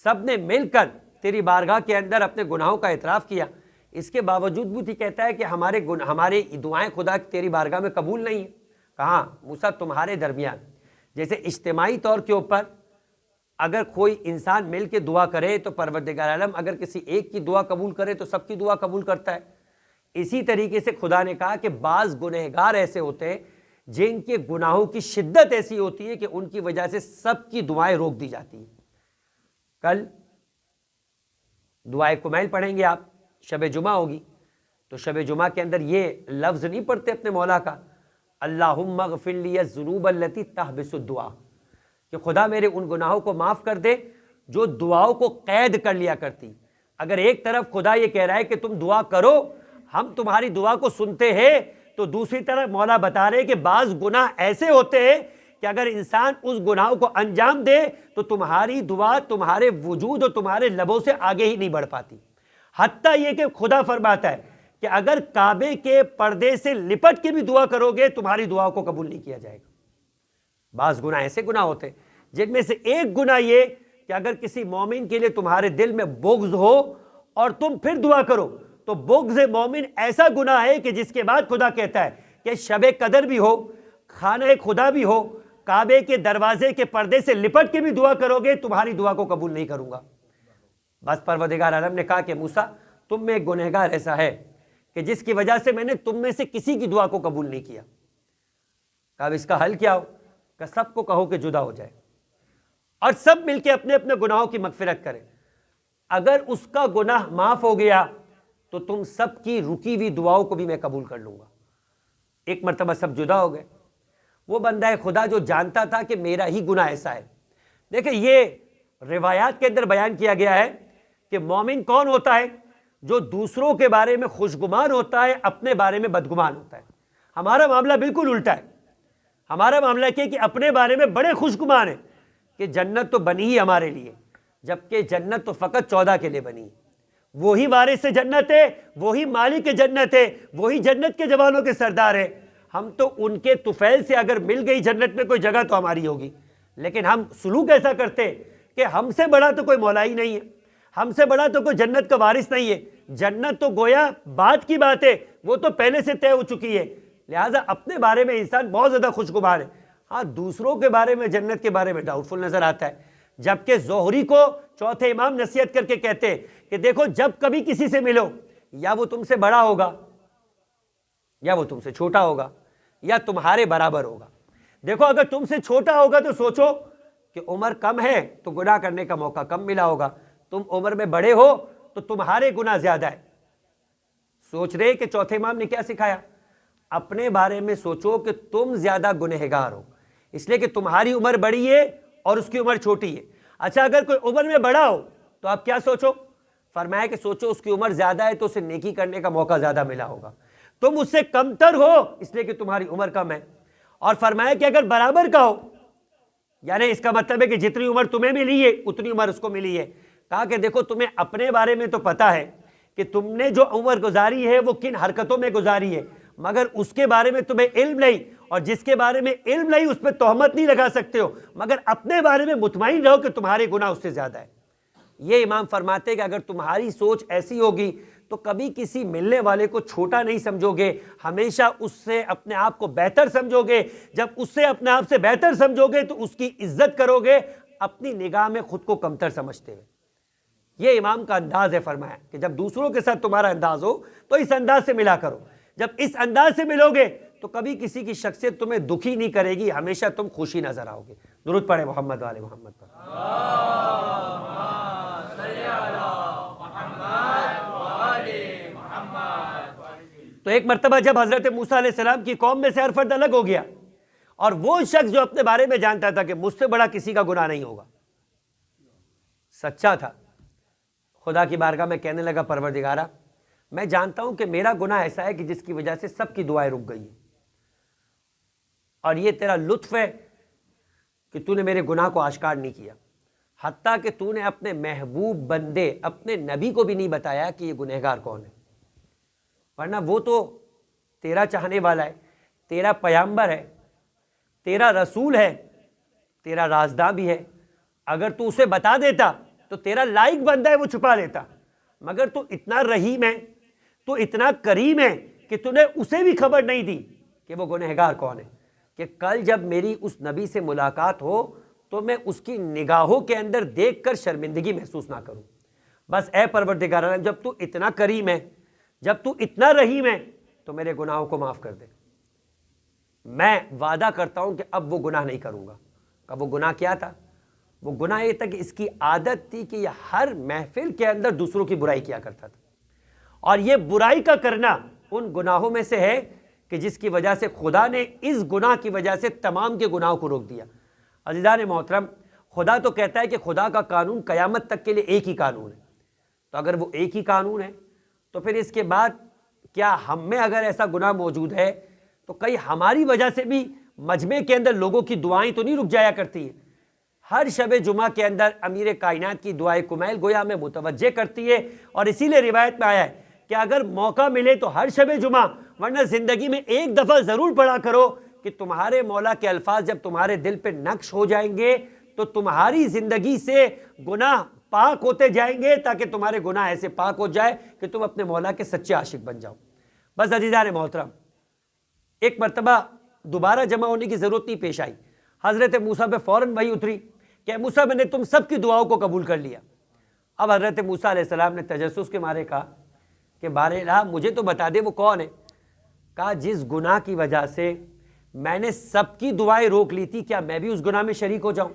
سب نے مل کر تیری بارگاہ کے اندر اپنے گناہوں کا اعتراف کیا، اس کے باوجود بھی تو کہتا ہے کہ ہماری دعائیں خدا تیری بارگاہ میں قبول نہیں ہیں۔ کہاں موسیٰ تمہارے درمیان جیسے اجتماعی طور کے اوپر اگر کوئی انسان مل کے دعا کرے تو پروردگار عالم اگر کسی ایک کی دعا قبول کرے تو سب کی دعا قبول کرتا ہے، اسی طریقے سے خدا نے کہا کہ بعض گنہگار ایسے ہوتے ہیں جن کے گناہوں کی شدت ایسی ہوتی ہے کہ ان کی وجہ سے سب کی دعائیں روک دی جاتی ہیں۔ کل دعائے کمیل پڑھیں گے آپ، شب جمعہ ہوگی، تو شب جمعہ کے اندر یہ لفظ نہیں پڑھتے اپنے مولا کا، اللہم اغفر لی الذنوب التی تحبس الدعاء، کہ خدا میرے ان گناہوں کو معاف کر دے جو دعاؤں کو قید کر لیا کرتی۔ اگر ایک طرف خدا یہ کہہ رہا ہے کہ تم دعا کرو، ہم تمہاری دعا کو سنتے ہیں، تو دوسری طرف مولا بتا رہے کہ بعض گناہ ایسے ہوتے ہیں کہ اگر انسان اس گناہوں کو انجام دے تو تمہاری دعا تمہارے وجود اور تمہارے لبوں سے آگے ہی نہیں بڑھ پاتی۔ حتیٰ یہ کہ خدا فرماتا ہے کہ اگر کعبے کے پردے سے لپٹ کے بھی دعا کرو گے تمہاری دعا کو قبول نہیں کیا جائے گا۔ بعض گناہ ایسے گناہ ہوتے ہیں جن میں سے ایک گناہ یہ کہ اگر کسی مومن کے لیے تمہارے دل میں بغض ہو اور تم پھر دعا کرو تو بغض مومن ایسا گناہ ہے کہ جس کے بعد خدا کہتا ہے کہ شب قدر بھی ہو، خانہ خدا بھی ہو، کعبے کے دروازے کے پردے سے لپٹ کے بھی دعا کرو گے تمہاری دعا کو قبول نہیں کروں گا۔ بس پروردگار عالم نے کہا کہ موسیٰ تم میں ایک گنہگار ایسا ہے کہ جس کی وجہ سے میں نے تم میں سے کسی کی دعا کو قبول نہیں کیا۔ کہا اس کا حل کیا ہو؟ کہ سب کو کہو کہ جدا ہو جائے اور سب مل کے اپنے اپنے گناہوں کی مغفرت کریں، اگر اس کا گناہ معاف ہو گیا تو تم سب کی رکی ہوئی دعاؤں کو بھی میں قبول کر لوں گا۔ ایک مرتبہ سب جدا ہو گئے، وہ بندہ خدا جو جانتا تھا کہ میرا ہی گناہ ایسا ہے۔ دیکھیں یہ روایات کے اندر بیان کیا گیا ہے کہ مومن کون ہوتا ہے؟ جو دوسروں کے بارے میں خوشگمان ہوتا ہے، اپنے بارے میں بدگمان ہوتا ہے۔ ہمارا معاملہ بالکل الٹا ہے، ہمارا معاملہ کیا کہ اپنے بارے میں بڑے خوشگمان ہیں کہ جنت تو بنی ہی ہمارے لیے، جبکہ جنت تو فقط 14 کے لیے بنی ہے۔ وہی وارث جنت ہے، وہی مالک جنت ہے، وہی جنت کے جوانوں کے سردار ہے۔ ہم تو ان کے طفیل سے اگر مل گئی جنت میں کوئی جگہ تو ہماری ہوگی، لیکن ہم سلوک ایسا کرتے کہ ہم سے بڑا تو کوئی مولا ہی نہیں ہے، ہم سے بڑا تو کوئی جنت کا وارث نہیں ہے۔ جنت تو گویا بات کی بات ہے، وہ تو پہلے سے طے ہو چکی ہے، لہٰذا اپنے بارے میں انسان بہت زیادہ خوشگوار ہے۔ ہاں دوسروں کے بارے میں، جنت کے بارے میں ڈاؤٹ فل نظر آتا ہے۔ جبکہ زہری کو چوتھے امام نصیحت کر کے کہتے کہ دیکھو جب کبھی کسی سے ملو یا وہ تم سے بڑا ہوگا یا وہ تم سے چھوٹا ہوگا یا تمہارے برابر ہوگا۔ دیکھو اگر تم سے چھوٹا ہوگا تو سوچو کہ عمر کم ہے تو گناہ کرنے کا موقع کم ملا ہوگا، تم عمر میں بڑے ہو تو تمہارے گناہ زیادہ ہے۔ سوچ رہے کہ چوتھے امام نے کیا سکھایا؟ اپنے بارے میں سوچو کہ تم زیادہ گنہگار ہو، اس لیے کہ تمہاری عمر بڑی ہے اور اس کی عمر چھوٹی ہے۔ اچھا اگر کوئی عمر میں بڑا ہو تو آپ کیا سوچو؟ فرمایا کہ سوچو اس کی عمر زیادہ ہے تو اسے نیکی کرنے کا موقع زیادہ ملا ہوگا، تم اس سے کم تر ہو اس لیے کہ تمہاری عمر کم ہے۔ اور فرمایا کہ اگر برابر کا ہو، یعنی اس کا مطلب ہے کہ جتنی عمر تمہیں ملی ہے اتنی عمر اس کو ملی ہے۔ کہا کہ دیکھو تمہیں اپنے بارے میں تو پتا ہے کہ تم نے جو عمر گزاری ہے وہ کن حرکتوں میں گزاری ہے، مگر اس کے بارے میں تمہیں علم نہیں، اور جس کے بارے میں علم نہیں اس پہ تہمت نہیں لگا سکتے ہو، مگر اپنے بارے میں مطمئن رہو کہ تمہارے گناہ اس سے زیادہ ہے۔ یہ امام فرماتے کہ اگر تمہاری سوچ ایسی ہوگی تو کبھی کسی ملنے والے کو چھوٹا نہیں سمجھو گے، ہمیشہ اس سے اپنے آپ کو بہتر سمجھو گے۔ جب اس سے اپنے آپ سے بہتر سمجھو گے تو اس کی عزت کرو گے، اپنی نگاہ میں خود کو کمتر سمجھتے ہوئے۔ یہ امام کا انداز ہے، فرمایا کہ جب دوسروں کے ساتھ تمہارا انداز ہو تو اس انداز سے ملا کرو، جب اس انداز سے ملو گے تو کبھی کسی کی شخصیت تمہیں دکھی نہیں کرے گی، ہمیشہ تم خوشی نظر آؤ گے۔ درود پڑھے محمد وآل محمد پر۔ تو ایک مرتبہ جب حضرت موسیٰ علیہ السلام کی قوم میں سے ہر فرد الگ ہو گیا اور وہ شخص جو اپنے بارے میں جانتا تھا کہ مجھ سے بڑا کسی کا گناہ نہیں ہوگا، سچا تھا، خدا کی بارگاہ میں کہنے لگا پروردگارا میں جانتا ہوں کہ میرا گناہ ایسا ہے کہ جس کی وجہ سے سب کی دعائیں رک گئی ہیں، اور یہ تیرا لطف ہے کہ تو نے میرے گناہ کو آشکار نہیں کیا، حتیٰ کہ تو نے اپنے محبوب بندے اپنے نبی کو بھی نہیں بتایا کہ یہ گنہگار کون ہے، ورنہ وہ تو تیرا چاہنے والا ہے، تیرا پیامبر ہے، تیرا رسول ہے، تیرا رازداں بھی ہے. اگر تو اسے بتا دیتا تو تیرا لائق بندہ ہے وہ چھپا لیتا، مگر تو اتنا رحیم ہے، تو اتنا کریم ہے کہ تو نے اسے بھی خبر نہیں دی کہ وہ گنہگار کون ہے، کہ کل جب میری اس نبی سے ملاقات ہو تو میں اس کی نگاہوں کے اندر دیکھ کر شرمندگی محسوس نہ کروں. بس اے پروردگار عالم، جب تو اتنا کریم ہے، جب تو اتنا رحیم ہے تو میرے گناہوں کو معاف کر دے. میں وعدہ کرتا ہوں کہ اب وہ گناہ نہیں کروں گا. اب وہ گناہ کیا تھا؟ وہ گناہ یہ تھا کہ اس کی عادت تھی کہ یہ ہر محفل کے اندر دوسروں کی برائی کیا کرتا تھا، اور یہ برائی کا کرنا ان گناہوں میں سے ہے کہ جس کی وجہ سے خدا نے اس گناہ کی وجہ سے تمام کے گناہوں کو روک دیا. عزیزان محترم، خدا تو کہتا ہے کہ خدا کا قانون قیامت تک کے لیے ایک ہی قانون ہے. تو اگر وہ ایک ہی قانون ہے تو پھر اس کے بعد کیا ہم میں اگر ایسا گناہ موجود ہے تو کئی ہماری وجہ سے بھی مجمع کے اندر لوگوں کی دعائیں تو نہیں رک جایا کرتی ہیں؟ ہر شب جمعہ کے اندر امیر کائنات کی دعائے کمیل گویا میں متوجہ کرتی ہے، اور اسی لیے روایت میں آیا ہے کہ اگر موقع ملے تو ہر شب جمعہ، ورنہ زندگی میں ایک دفعہ ضرور پڑھا کرو کہ تمہارے مولا کے الفاظ جب تمہارے دل پہ نقش ہو جائیں گے تو تمہاری زندگی سے گناہ پاک ہوتے جائیں گے، تاکہ تمہارے گناہ ایسے پاک ہو جائے کہ تم اپنے مولا کے سچے عاشق بن جاؤ. بس عزیزان محترم، ایک مرتبہ دوبارہ جمع ہونے کی ضرورت نہیں پیش آئی. حضرت موسیٰ پہ فوراً وحی اتری کہ موسیٰ میں نے تم سب کی دعاؤں کو قبول کر لیا. اب حضرت موسیٰ علیہ السلام نے تجسس کے مارے کہا کہ بار الہ مجھے تو بتا دے وہ کون ہے. کہا جس گناہ کی وجہ سے میں نے سب کی دعائیں روک لی تھی، کیا میں بھی اس گناہ میں شریک ہو جاؤں؟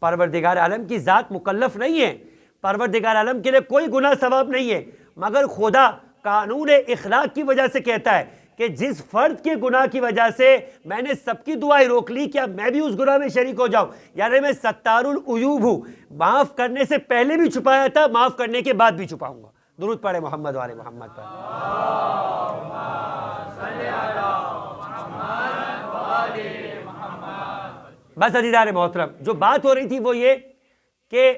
پروردگار عالم کی ذات مکلف نہیں ہے، پروردگار عالم کے لیے کوئی گناہ ثواب نہیں ہے، مگر خدا قانون اخلاق کی وجہ سے کہتا ہے کہ جس فرد کے گناہ کی وجہ سے میں نے سب کی دعائیں روک لی، کیا میں بھی اس گناہ میں شریک ہو جاؤں؟ یعنی میں ستار العیوب ہوں، معاف کرنے سے پہلے بھی چھپایا تھا، معاف کرنے کے بعد بھی چھپاؤں گا. درود پڑھے محمد والے محمد پر. بس عزیزان محترم، جو بات ہو رہی تھی وہ یہ کہ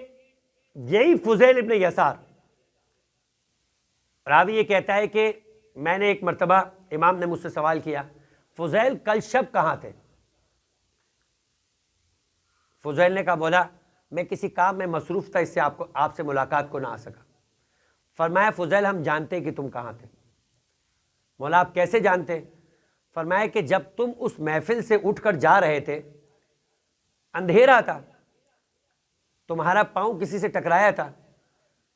یہی فضیل ابن یسار راوی یہ کہتا ہے کہ میں نے ایک مرتبہ امام نے مجھ سے سوال کیا، فضیل کل شب کہاں تھے؟ فضیل نے کہا، بولا میں کسی کام میں مصروف تھا، اس سے آپ سے ملاقات کو نہ آ سکا. فرمایا فضیل ہم جانتے کہ تم کہاں تھے. مولا آپ کیسے جانتے؟ فرمایا کہ جب تم اس محفل سے اٹھ کر جا رہے تھے اندھیرا تھا، تمہارا پاؤں کسی سے ٹکرایا تھا،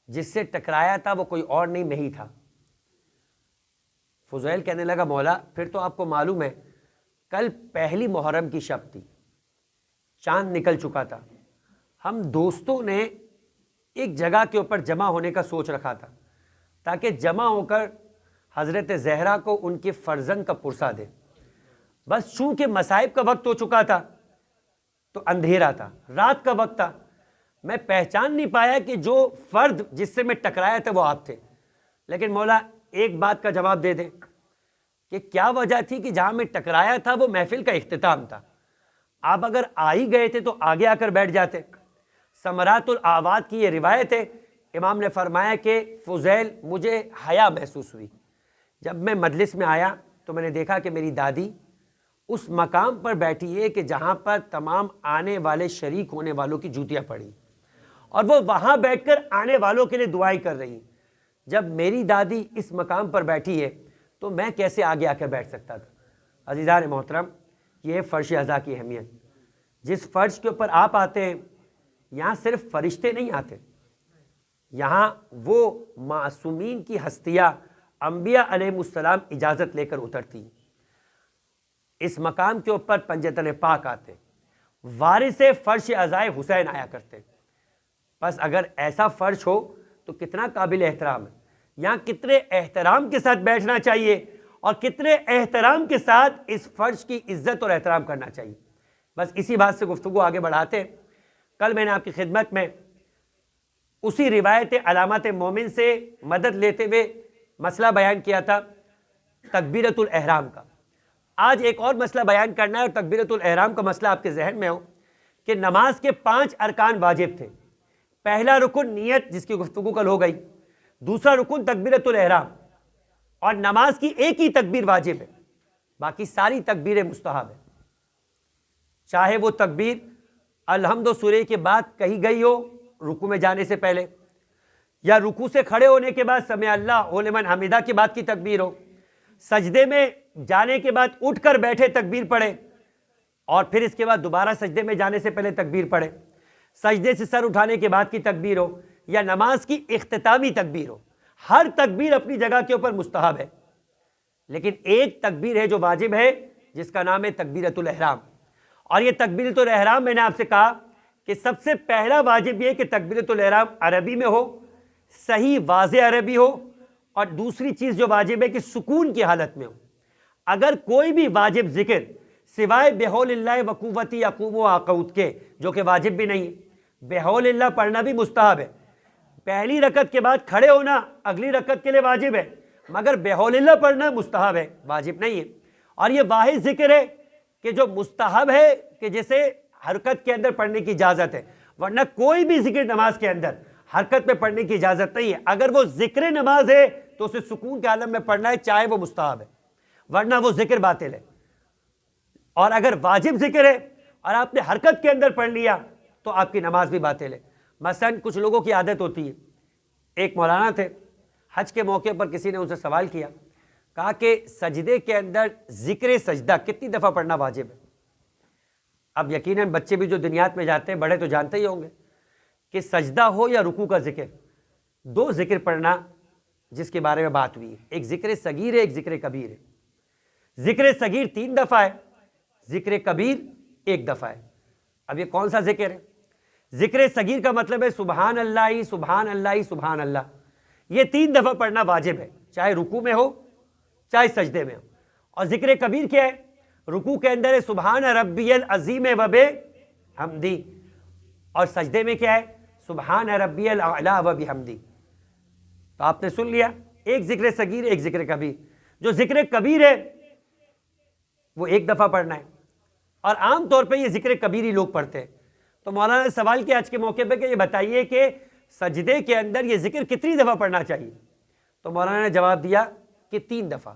جس سے ٹکرایا تھا وہ کوئی اور نہیں، میں ہی تھا. فضیل کہنے لگا مولا پھر تو آپ کو معلوم ہے کل پہلی محرم کی شب تھی، چاند نکل چکا تھا، ہم دوستوں نے ایک جگہ کے اوپر جمع ہونے کا سوچ رکھا تھا تاکہ جمع ہو کر حضرت زہرا کو ان کے فرزند کا پرسہ دے. بس چونکہ مصائب کا وقت ہو چکا تھا تو اندھیرا تھا، رات کا وقت تھا، میں پہچان نہیں پایا کہ جو فرد جس سے میں ٹکرایا تھا وہ آپ تھے. لیکن مولا ایک بات کا جواب دے دیں کہ کیا وجہ تھی کہ جہاں میں ٹکرایا تھا وہ محفل کا اختتام تھا، آپ اگر آ ہی گئے تھے تو آگے آ کر بیٹھ جاتے. ثمرات الاواد کی یہ روایت ہے. امام نے فرمایا کہ فضیل مجھے حیا محسوس ہوئی، جب میں مجلس میں آیا تو میں نے دیکھا کہ میری دادی اس مقام پر بیٹھی ہے کہ جہاں پر تمام آنے والے شریک ہونے والوں کی جوتیاں پڑی، اور وہ وہاں بیٹھ کر آنے والوں کے لیے دعائیں کر رہی. جب میری دادی اس مقام پر بیٹھی ہے تو میں کیسے آگے آ کر بیٹھ سکتا تھا؟ عزیزان محترم، یہ ہے فرش ازا کی اہمیت. جس فرش کے اوپر آپ آتے ہیں یہاں صرف فرشتے نہیں آتے، یہاں وہ معصومین کی ہستیاں انبیاء علیہ السلام اجازت لے کر اترتی. اس مقام کے اوپر پنجتن پاک آتے، وارث فرش ازائے حسین آیا کرتے. بس اگر ایسا فرش ہو تو کتنا قابل احترام ہے. یہاں کتنے احترام کے ساتھ بیٹھنا چاہیے اور کتنے احترام کے ساتھ اس فرش کی عزت اور احترام کرنا چاہیے. بس اسی بات سے گفتگو آگے بڑھاتے ہیں. کل میں نے آپ کی خدمت میں اسی روایت علامات مومن سے مدد لیتے ہوئے مسئلہ بیان کیا تھا تکبیرۃ الاحرام کا. آج ایک اور مسئلہ بیان کرنا ہے، اور تکبیرۃ الاحرام کا مسئلہ آپ کے ذہن میں ہو کہ نماز کے 5 ارکان واجب تھے. پہلا رکن نیت، جس کی گفتگو کل ہو گئی. دوسرا رکن تکبیرۃ الاحرام، اور نماز کی ایک ہی تکبیر واجب ہے، باقی ساری تکبیریں مستحب ہے. چاہے وہ تکبیر الحمد سورہ کے بعد کہی گئی ہو رکوع میں جانے سے پہلے، یا رکوع سے کھڑے ہونے کے بعد سمع اللہ لمن حمیدہ کے بعد کی تکبیر ہو، سجدے میں جانے کے بعد اٹھ کر بیٹھے تکبیر پڑھے اور پھر اس کے بعد دوبارہ سجدے میں جانے سے پہلے تکبیر پڑھے، سجدے سے سر اٹھانے کے بعد کی تکبیر ہو، یا نماز کی اختتامی تکبیر ہو، ہر تکبیر اپنی جگہ کے اوپر مستحب ہے. لیکن ایک تکبیر ہے جو واجب ہے، جس کا نام ہے تکبیرۃ الاحرام. اور یہ تکبیرۃ الاحرام میں نے آپ سے کہا کہ سب سے پہلا واجب یہ ہے کہ تکبیرۃ الاحرام عربی میں ہو، صحیح واضح عربی ہو، اور دوسری چیز جو واجب ہے کہ سکون کی حالت میں ہو. اگر کوئی بھی واجب ذکر سوائے بحول اللہ و قوتی اقوم و اقعد کے، جو کہ واجب بھی نہیں ہے، بحول اللہ پڑھنا بھی مستحب ہے، پہلی رکعت کے بعد کھڑے ہونا اگلی رکعت کے لیے واجب ہے، مگر بحول اللہ پڑھنا مستحب ہے، واجب نہیں ہے. اور یہ واحد ذکر ہے کہ جو مستحب ہے کہ جیسے حرکت کے اندر پڑھنے کی اجازت ہے، ورنہ کوئی بھی ذکر نماز کے اندر حرکت میں پڑھنے کی اجازت نہیں ہے. اگر وہ ذکر نماز ہے تو اسے سکون کے عالم میں پڑھنا ہے، چاہے وہ مستحب ہے، ورنہ وہ ذکر باطل ہے. اور اگر واجب ذکر ہے اور آپ نے حرکت کے اندر پڑھ لیا تو آپ کی نماز بھی باطل ہے. مثلا کچھ لوگوں کی عادت ہوتی ہے، ایک مولانا تھے، حج کے موقع پر کسی نے ان سے سوال کیا، کہا کہ سجدے کے اندر ذکر سجدہ کتنی دفعہ پڑھنا واجب ہے؟ اب یقیناً بچے بھی جو دنیات میں جاتے ہیں، بڑے تو جانتے ہی ہوں گے کہ سجدہ ہو یا رکوع کا ذکر، دو ذکر پڑھنا جس کے بارے میں بات ہوئی ہے، ایک ذکر صغیر ہے، ایک ذکر کبیر ہے. ذکر صغیر 3 دفعہ ہے، ذکر کبیر 1 دفعہ ہے. اب یہ کون سا ذکر ہے؟ ذکر صغیر کا مطلب ہے سبحان اللہ سبحان اللہ سبحان اللہ، یہ 3 دفعہ پڑھنا واجب ہے، چاہے رکوع میں ہو چاہے سجدے میں ہو. اور ذکر کبیر کیا ہے؟ رکوع کے اندر ہے سبحان ربی العظیم و بحمدی، اور سجدے میں کیا ہے؟ سبحان ربی الاعلی و بحمدی. تو آپ نے سن لیا، ایک ذکر صغیر ایک ذکر کبیر. جو ذکر کبیر ہے وہ 1 دفعہ پڑھنا ہے، اور عام طور پہ یہ ذکر کبیر ہی لوگ پڑھتے ہیں. تو مولانا نے سوال کیا آج کے موقع پہ کہ یہ بتائیے کہ سجدے کے اندر یہ ذکر کتنی دفعہ پڑھنا چاہیے؟ تو مولانا نے جواب دیا کہ 3 دفعہ.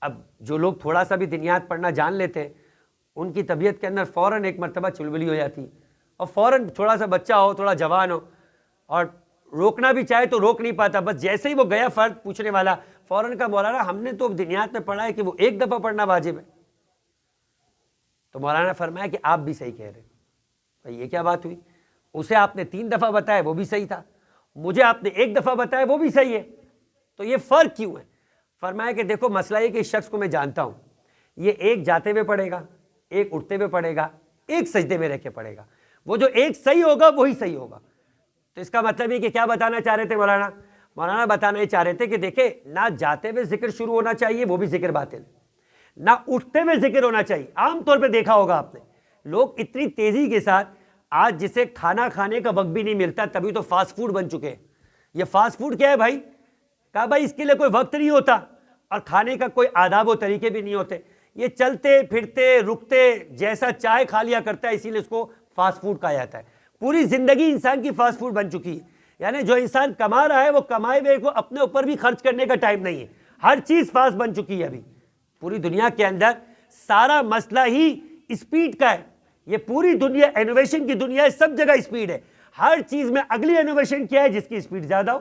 اب جو لوگ تھوڑا سا بھی دنیات پڑھنا جان لیتے ہیں، ان کی طبیعت کے اندر فوراً ایک مرتبہ چلبلی ہو جاتی، اور فوراً تھوڑا سا بچہ ہو، تھوڑا جوان ہو، اور روکنا بھی چاہے تو روک نہیں پاتا. بس جیسے ہی وہ گیا فرد پوچھنے والا، فوراً کا مولانا ہم نے تو دنیات میں پڑھا ہے کہ وہ 1 دفعہ پڑھنا واجب ہے. تو مولانا نے فرمایا کہ آپ بھی صحیح کہہ رہے ہیں. بھائی یہ کیا بات ہوئی؟ اسے آپ نے 3 دفعہ بتایا وہ بھی صحیح تھا، مجھے آپ نے 1 دفعہ بتایا وہ بھی صحیح ہے، تو یہ فرق کیوں ہے؟ فرمایا کہ دیکھو مسئلہ یہ کہ اس شخص کو میں جانتا ہوں، یہ ایک جاتے ہوئے پڑھے گا، ایک اٹھتے ہوئے پڑھے گا، ایک سجدے میں رہ کے پڑھے گا. وہ جو ایک صحیح ہوگا وہی صحیح ہوگا. تو اس کا مطلب یہ کہ کیا بتانا چاہ رہے تھے مولانا؟ مولانا بتانا یہ چاہ رہے تھے کہ دیکھیں، نہ جاتے ہوئے ذکر شروع ہونا چاہیے، وہ بھی ذکر باطل ہے، نہ اٹھتے ہوئے ذکر ہونا چاہیے. عام طور پہ دیکھا ہوگا آپ نے، لوگ اتنی تیزی کے ساتھ، آج جسے کھانا کھانے کا وقت بھی نہیں ملتا تبھی تو فاسٹ فوڈ بن چکے ہیں. یہ فاسٹ فوڈ کیا ہے بھائی؟ کہا بھائی اس کے لیے کوئی وقت نہیں ہوتا اور کھانے کا کوئی آداب و طریقے بھی نہیں ہوتے، یہ چلتے پھرتے رکتے جیسا چائے کھا لیا کرتا ہے، اسی لیے اس کو فاسٹ فوڈ کہا جاتا ہے. پوری زندگی انسان کی فاسٹ فوڈ بن چکی ہے. یعنی جو انسان کما رہا ہے وہ کمائے ہوئے کو اپنے اوپر بھی خرچ کرنے کا ٹائم نہیں ہے، ہر چیز فاسٹ بن چکی ہے. ابھی پوری دنیا کے اندر سارا مسئلہ ہی اسپیڈ کا ہے. یہ پوری دنیا انوویشن کی دنیا ہے، سب جگہ اسپیڈ ہے. ہر چیز میں اگلی انوویشن کیا ہے؟ جس کی اسپیڈ زیادہ ہو.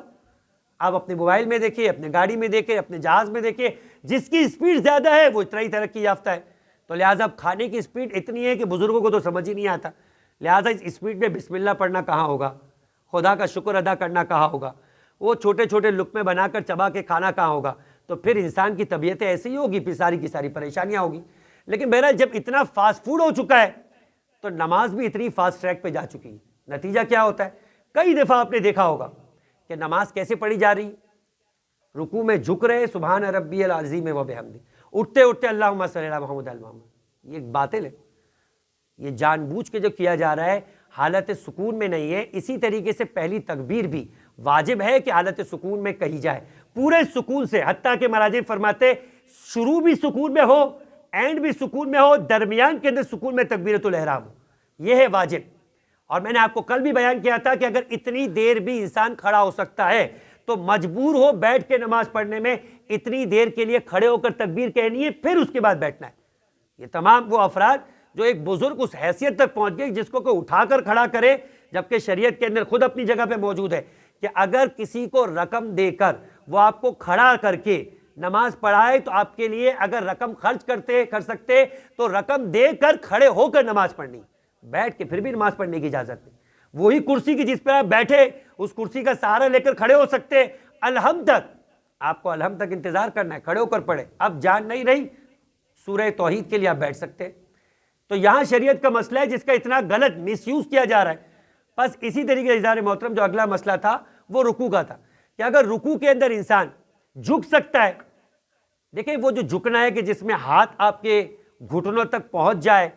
آپ اپنے موبائل میں دیکھیں، اپنے گاڑی میں دیکھیں، اپنے جہاز میں دیکھیں، جس کی اسپیڈ زیادہ ہے وہ اتنا ہی ترقی یافتہ ہے. تو لہٰذا اب کھانے کی اسپیڈ اتنی ہے کہ بزرگوں کو تو سمجھ ہی نہیں آتا. لہٰذا اس اسپیڈ میں بسم اللہ پڑھنا کہاں ہوگا، خدا کا شکر ادا کرنا کہاں ہوگا، وہ چھوٹے چھوٹے لقمے بنا کر چبا کے کھانا کہاں ہوگا. تو پھر انسان کی طبیعتیں ایسی ہی ہوگی، پھر ساری کی ساری پریشانیاں ہوگی. لیکن بہرحال جب اتنا فاسٹ فوڈ ہو چکا ہے تو نماز بھی اتنی فاسٹ ٹریک پہ جا چکی ہے. نتیجہ کیا ہوتا ہے؟ کئی دفعہ آپ نے دیکھا ہوگا کہ نماز کیسے پڑھی جا رہی، رکوع میں جھک رہے سبحان ربی العظیم و بحمدی، اٹھتے اٹھتے اللہم صلی علی محمد محمد. یہ باطل ہے، یہ جان بوجھ کے جو کیا جا رہا ہے حالت سکون میں نہیں ہے. اسی طریقے سے پہلی تکبیر بھی واجب ہے کہ حالت سکون میں کہی جائے، پورے سکون سے. حتیٰ کہ مراجع فرماتے شروع بھی سکون میں ہو، اینڈ بھی سکون میں ہو، درمیان کے اندر سکون میں تکبیرۃ الاحرام ہو. یہ ہے واجب. اور میں نے آپ کو کل بھی بیان کیا تھا کہ اگر اتنی دیر بھی انسان کھڑا ہو سکتا ہے تو مجبور ہو بیٹھ کے نماز پڑھنے میں، اتنی دیر کے لیے کھڑے ہو کر تکبیر کہنی ہے، پھر اس کے بعد بیٹھنا ہے۔ یہ تمام وہ افراد جو ایک بزرگ اس حیثیت تک پہنچ گئے جس کو کوئی اٹھا کر کھڑا کرے، جبکہ شریعت کے اندر خود اپنی جگہ پہ موجود ہے کہ اگر کسی کو رقم دے کر وہ آپ کو کھڑا کر کے نماز پڑھائے تو آپ کے لیے اگر رقم خرچ کر سکتے تو رقم دے کر کھڑے ہو کر نماز پڑھنی، بیٹھ کے پھر بھی نماز پڑھنے کی اجازت نہیں۔ وہی کرسی کی جس پر آپ بیٹھے اس کرسی کا سہارا لے کر کھڑے ہو سکتے، الحم تک آپ کو الحم تک انتظار کرنا ہے، کھڑے ہو کر پڑھے۔ اب جان نہیں رہی سورہ توحید کے لیے آپ بیٹھ سکتے۔ تو یہاں شریعت کا مسئلہ ہے جس کا اتنا غلط مس یوز کیا جا رہا ہے۔ بس اسی طریقے سے عزیزان محترم جو اگلا مسئلہ تھا وہ رکوع کا تھا کہ اگر رکوع کے اندر انسان جھک سکتا ہے، دیکھیں وہ جو جھکنا ہے کہ جس میں ہاتھ آپ کے گھٹنوں تک پہنچ جائے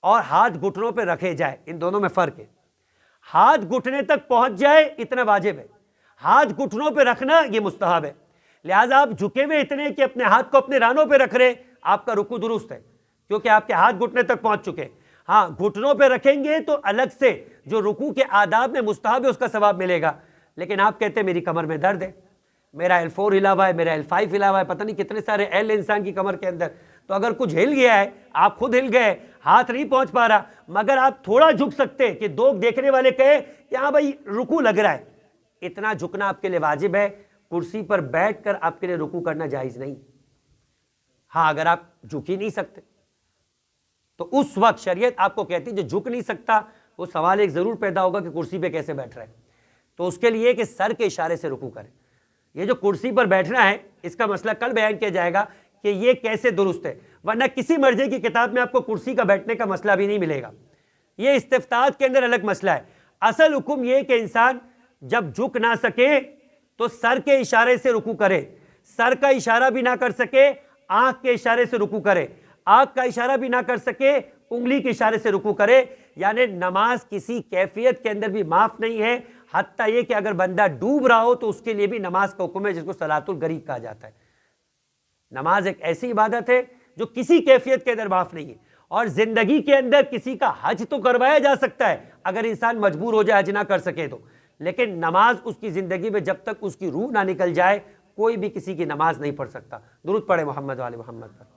اور ہاتھ گھٹنوں پہ رکھے جائے، ان دونوں میں فرق ہے۔ ہاتھ گھٹنے تک پہنچ جائے اتنا واجب ہے، ہاتھ گھٹنوں پہ رکھنا یہ مستحب ہے۔ لہٰذا آپ جھکے ہوئے اتنے کہ اپنے ہاتھ کو اپنے رانوں پہ رکھ رہے، آپ کا رکوع درست ہے کیونکہ آپ کے ہاتھ گھٹنے تک پہنچ چکے۔ ہاں گھٹنوں پہ رکھیں گے تو الگ سے جو رکوع کے آداب میں مستحب ہے اس کا ثواب ملے گا، لیکن آپ کہتے ہیں میری کمر میں درد ہے، میرا L4 ہلا ہوا ہے، میرا L5 ہلا ہوا ہے، پتہ نہیں کتنے سارے ایل انسان کی کمر کے اندر، تو اگر کچھ ہل گیا ہے، آپ خود ہل گئے، ہاتھ نہیں پہنچ پا رہا، مگر آپ تھوڑا جھک سکتے کہ دو دیکھنے والے کہے کہ ہاں بھائی رکوع لگ رہا ہے، اتنا جھکنا آپ کے لیے واجب ہے۔ کرسی پر بیٹھ کر آپ کے لیے رکوع کرنا جائز نہیں۔ ہاں اگر آپ جھک ہی نہیں سکتے تو اس وقت شریعت آپ کو کہتی جو جھک نہیں سکتا وہ سوال ایک ضرور پیدا ہوگا کہ کرسی پہ کیسے بیٹھ رہا ہے، تو اس کے لیے کہ سر کے اشارے سے رکوع کرے۔ یہ جو کرسی پر بیٹھنا ہے اس کا مسئلہ کل بیان کیا جائے گا کہ یہ کیسے درست ہے، ورنہ کسی مرجع کی کتاب میں آپ کو کرسی کا بیٹھنے کا مسئلہ بھی نہیں ملے گا۔ یہ استفتاءات کے اندر الگ مسئلہ ہے۔ اصل حکم یہ کہ انسان جب جھک نہ سکے تو سر کے اشارے سے رکوع کرے، سر کا اشارہ بھی نہ کر سکے آنکھ کے اشارے سے رکوع کرے، آنکھ کا اشارہ بھی نہ کر سکے انگلی کے اشارے سے رکوع کرے۔ یعنی نماز کسی کیفیت کے اندر بھی معاف نہیں ہے، حتیٰ یہ کہ اگر بندہ ڈوب رہا ہو تو اس کے لیے بھی نماز کا حکم ہے جس کو صلاۃ الغریق کہا جاتا ہے۔ نماز ایک ایسی عبادت ہے جو کسی کیفیت کے اندر معاف نہیں ہے، اور زندگی کے اندر کسی کا حج تو کروایا جا سکتا ہے اگر انسان مجبور ہو جائے حج نہ کر سکے تو، لیکن نماز اس کی زندگی میں جب تک اس کی روح نہ نکل جائے کوئی بھی کسی کی نماز نہیں پڑھ سکتا۔ درود پڑھے محمد وآل محمد پر۔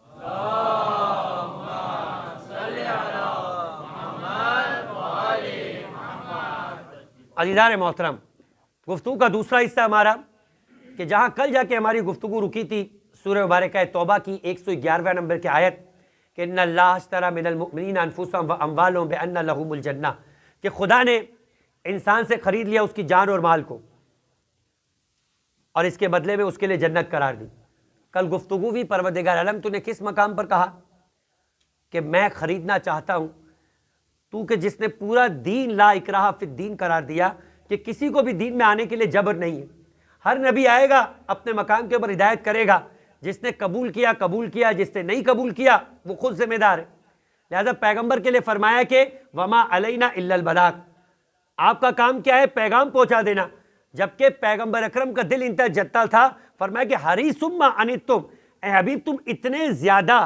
عزیزان محترم، گفتگو کا دوسرا حصہ ہمارا کہ جہاں کل جا کے ہماری گفتگو رکی تھی سورہ مبارکہ توبہ کی 111 نمبر کی آیت کہ ان اللہ اشتری من المؤمنین انفسهم واموالهم بان لهم الجنہ، کہ خدا نے انسان سے خرید لیا اس کی جان اور مال کو اور اس کے بدلے میں اس کے لیے جنت قرار دی۔ کل گفتگو بھی پروردگار عالم تو نے کس مقام پر کہا کہ میں خریدنا چاہتا ہوں، تو کہ جس نے پورا دین لا اکراہ فی الدین قرار دیا کہ کسی کو بھی دین میں آنے کے لیے جبر نہیں ہے، ہر نبی آئے گا اپنے مقام کے اوپر ہدایت کرے گا، جس نے قبول کیا، جس نے نہیں قبول کیا وہ خود ذمہ دار ہے۔ لہذا پیغمبر کے لیے فرمایا کہ وما علینا الا البلاغ، آپ کا کام کیا ہے؟ پیغام پہنچا دینا۔ جبکہ پیغمبر اکرم کا دل انتہا جتا تھا، فرمایا کہ حریص ما عنتم، اے حبیب تم اتنے زیادہ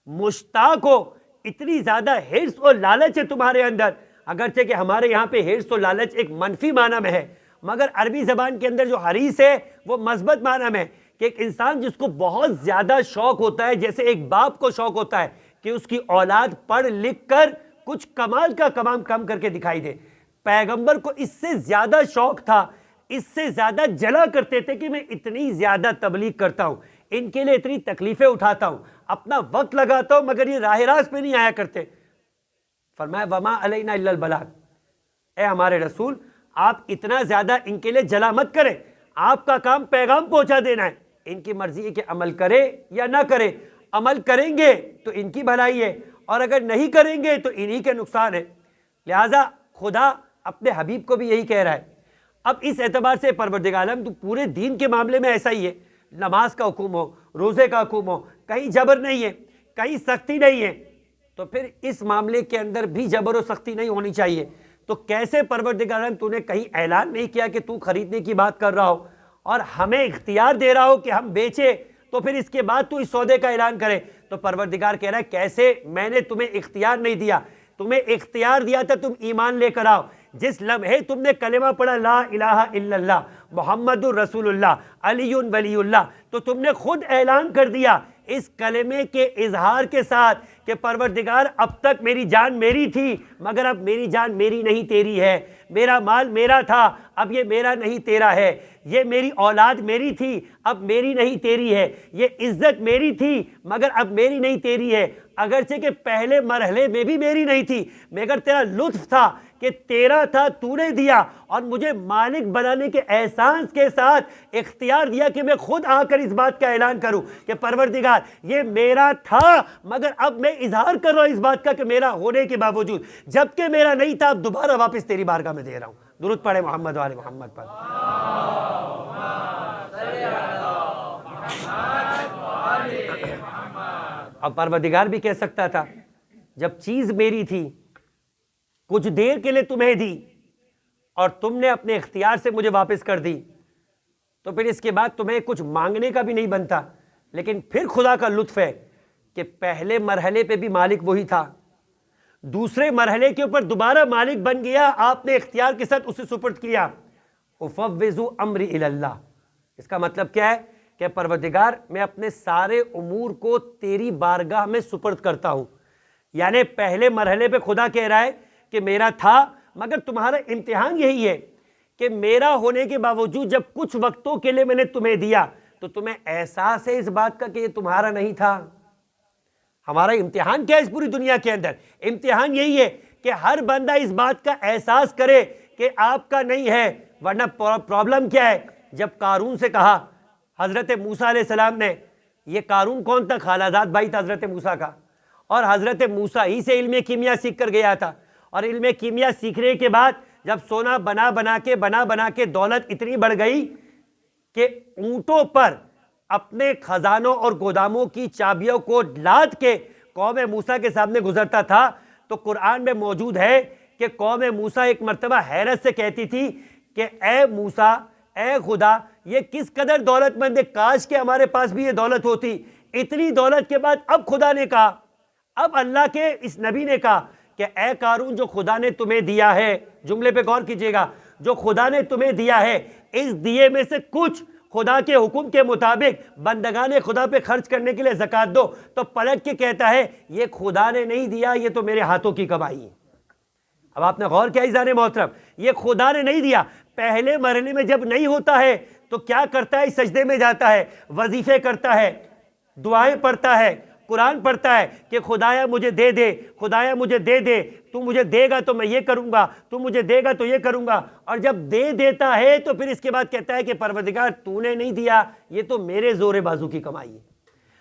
مشتاق ہو، اتنی زیادہ حرص اور لالچ ہے تمہارے اندر، اگرچہ کہ ہمارے یہاں پہ حرص اور لالچ ایک منفی معنی میں ہے، مگر عربی زبان کے اندر جو حریص ہے وہ مثبت معنی میں کہ ایک انسان جس کو بہت زیادہ شوق ہوتا ہے، جیسے ایک باپ کو شوق ہوتا ہے کہ اس کی اولاد پڑھ لکھ کر کچھ کمال کا کام کر کے دکھائی دے۔ پیغمبر کو اس سے زیادہ شوق تھا، اس سے زیادہ جلا کرتے تھے کہ میں اتنی زیادہ تبلیغ کرتا ہوں، ان کے لیے اتنی تکلیفیں اٹھاتا ہوں، اپنا وقت لگاتا ہوں، مگر یہ راہ راست پہ نہیں آیا کرتے۔ فرمایا وما علینا الا البلاغ، اے ہمارے رسول آپ اتنا زیادہ ان کے لیے جلا مت کریں، آپ کا کام پیغام پہنچا دینا ہے، ان کی مرضی ہے کہ عمل کرے یا نہ کرے، عمل کریں گے تو ان کی بھلائی ہے اور اگر نہیں کریں گے تو انہی کے نقصان ہے۔ لہٰذا خدا اپنے حبیب کو بھی یہی کہہ رہا ہے۔ اب اس اعتبار سے پروردگار عالم تو پورے دین کے معاملے میں ایسا ہی ہے، نماز کا حکم ہو، روزے کا حکم ہو، کہیں جبر نہیں ہے، کہیں سختی نہیں ہے، تو پھر اس معاملے کے اندر بھی جبر و سختی نہیں ہونی چاہیے۔ تو کیسے پروردگار عالم تو نے کہیں اعلان نہیں کیا کہ تو خریدنے کی بات کر رہا ہو اور ہمیں اختیار دے رہا ہو کہ ہم بیچے، تو پھر اس کے بعد تو اس سودے کا اعلان کرے؟ تو پروردگار کہہ رہا ہے کیسے میں نے تمہیں اختیار نہیں دیا، تمہیں اختیار دیا تھا تم ایمان لے کر آؤ، جس لمحے تم نے کلمہ پڑھا لا الہ الا اللہ محمد الرسول اللہ علی ولی اللہ، تو تم نے خود اعلان کر دیا اس کلمے کے اظہار کے ساتھ کہ پروردگار اب تک میری جان میری تھی مگر اب میری جان میری نہیں تیری ہے، میرا مال میرا تھا اب یہ میرا نہیں تیرا ہے، یہ میری اولاد میری تھی اب میری نہیں تیری ہے، یہ عزت میری تھی مگر اب میری نہیں تیری ہے، اگرچہ کہ پہلے مرحلے میں بھی میری نہیں تھی مگر تیرا لطف تھا کہ تیرا تھا تو نے دیا، اور مجھے مالک بنانے کے احساس کے ساتھ اختیار دیا کہ میں خود آ کر اس بات کا اعلان کروں کہ پروردگار یہ میرا تھا مگر اب میں اظہار کر رہا ہوں اس بات کا کہ میرا ہونے کے باوجود جبکہ میرا نہیں تھا اب دوبارہ واپس تیری بارگاہ میں دے رہا ہوں۔ درود پڑھے محمد و آل محمد پر۔ اب پروردگار بھی کہہ سکتا تھا جب چیز میری تھی کچھ دیر کے لیے تمہیں دی اور تم نے اپنے اختیار سے مجھے واپس کر دی تو پھر اس کے بعد تمہیں کچھ مانگنے کا بھی نہیں بنتا، لیکن پھر خدا کا لطف ہے کہ پہلے مرحلے پہ بھی مالک وہی تھا، دوسرے مرحلے کے اوپر دوبارہ مالک بن گیا، آپ نے اختیار کے ساتھ اسے سپرد کیا۔ افوض امری الی اللہ، اس کا مطلب کیا ہے کہ پروردگار میں اپنے سارے امور کو تیری بارگاہ میں سپرد کرتا ہوں، یعنی پہلے مرحلے پہ خدا کہہ رہا ہے کہ میرا تھا مگر تمہارا امتحان یہی ہے کہ میرا ہونے کے باوجود جب کچھ وقتوں کے لیے میں نے تمہیں دیا تو تمہیں احساس ہے اس بات کا کہ یہ تمہارا نہیں تھا۔ ہمارا امتحان کیا ہے اس پوری دنیا کے اندر؟ امتحان یہی ہے کہ ہر بندہ اس بات کا احساس کرے کہ آپ کا نہیں ہے، ورنہ پرابلم کیا ہے؟ جب قارون سے کہا حضرت موسیٰ علیہ السلام نے، یہ قارون کون تھا؟ خالہ زاد بھائی تھا حضرت موسیٰ کا، اور حضرت موسیٰ ہی سے علم کیمیا سیکھ کر گیا تھا، اور علم کیمیا سیکھنے کے بعد جب سونا بنا کے دولت اتنی بڑھ گئی کہ اونٹوں پر اپنے خزانوں اور گوداموں کی چابیوں کو لاد کے قوم موسیٰ کے سامنے گزرتا تھا، تو قرآن میں موجود ہے کہ قوم موسیٰ ایک مرتبہ حیرت سے کہتی تھی کہ اے موسیٰ، اے خدا، یہ کس قدر دولت مند ہے، کاش کہ ہمارے پاس بھی یہ دولت ہوتی۔ اتنی دولت کے بعد اب خدا نے کہا، اب اللہ کے اس نبی نے کہا کہ اے قارون، جو خدا نے تمہیں دیا ہے، جملے پہ غور کیجئے گا، جو خدا نے تمہیں دیا ہے اس دیے میں سے کچھ خدا کے حکم کے مطابق بندگان خدا پہ خرچ کرنے کے لیے زکوٰۃ دو۔ تو پلٹ کے کہتا ہے یہ خدا نے نہیں دیا، یہ تو میرے ہاتھوں کی کمائی ہے۔ اب آپ نے غور کیا عزیزان محترم، یہ خدا نے نہیں دیا۔ پہلے مرحلے میں جب نہیں ہوتا ہے تو کیا کرتا ہے؟ سجدے میں جاتا ہے، وظیفے کرتا ہے، دعائیں پڑھتا ہے، قرآن پڑھتا ہے کہ خدایا مجھے دے دے، خدایا مجھے دے دے، تو مجھے دے گا تو میں یہ کروں گا، تو مجھے دے گا تو یہ کروں گا۔ اور جب دے دیتا ہے تو پھر اس کے بعد کہتا ہے کہ پروردگار تو نے نہیں دیا، یہ تو میرے زور بازو کی کمائی ہے۔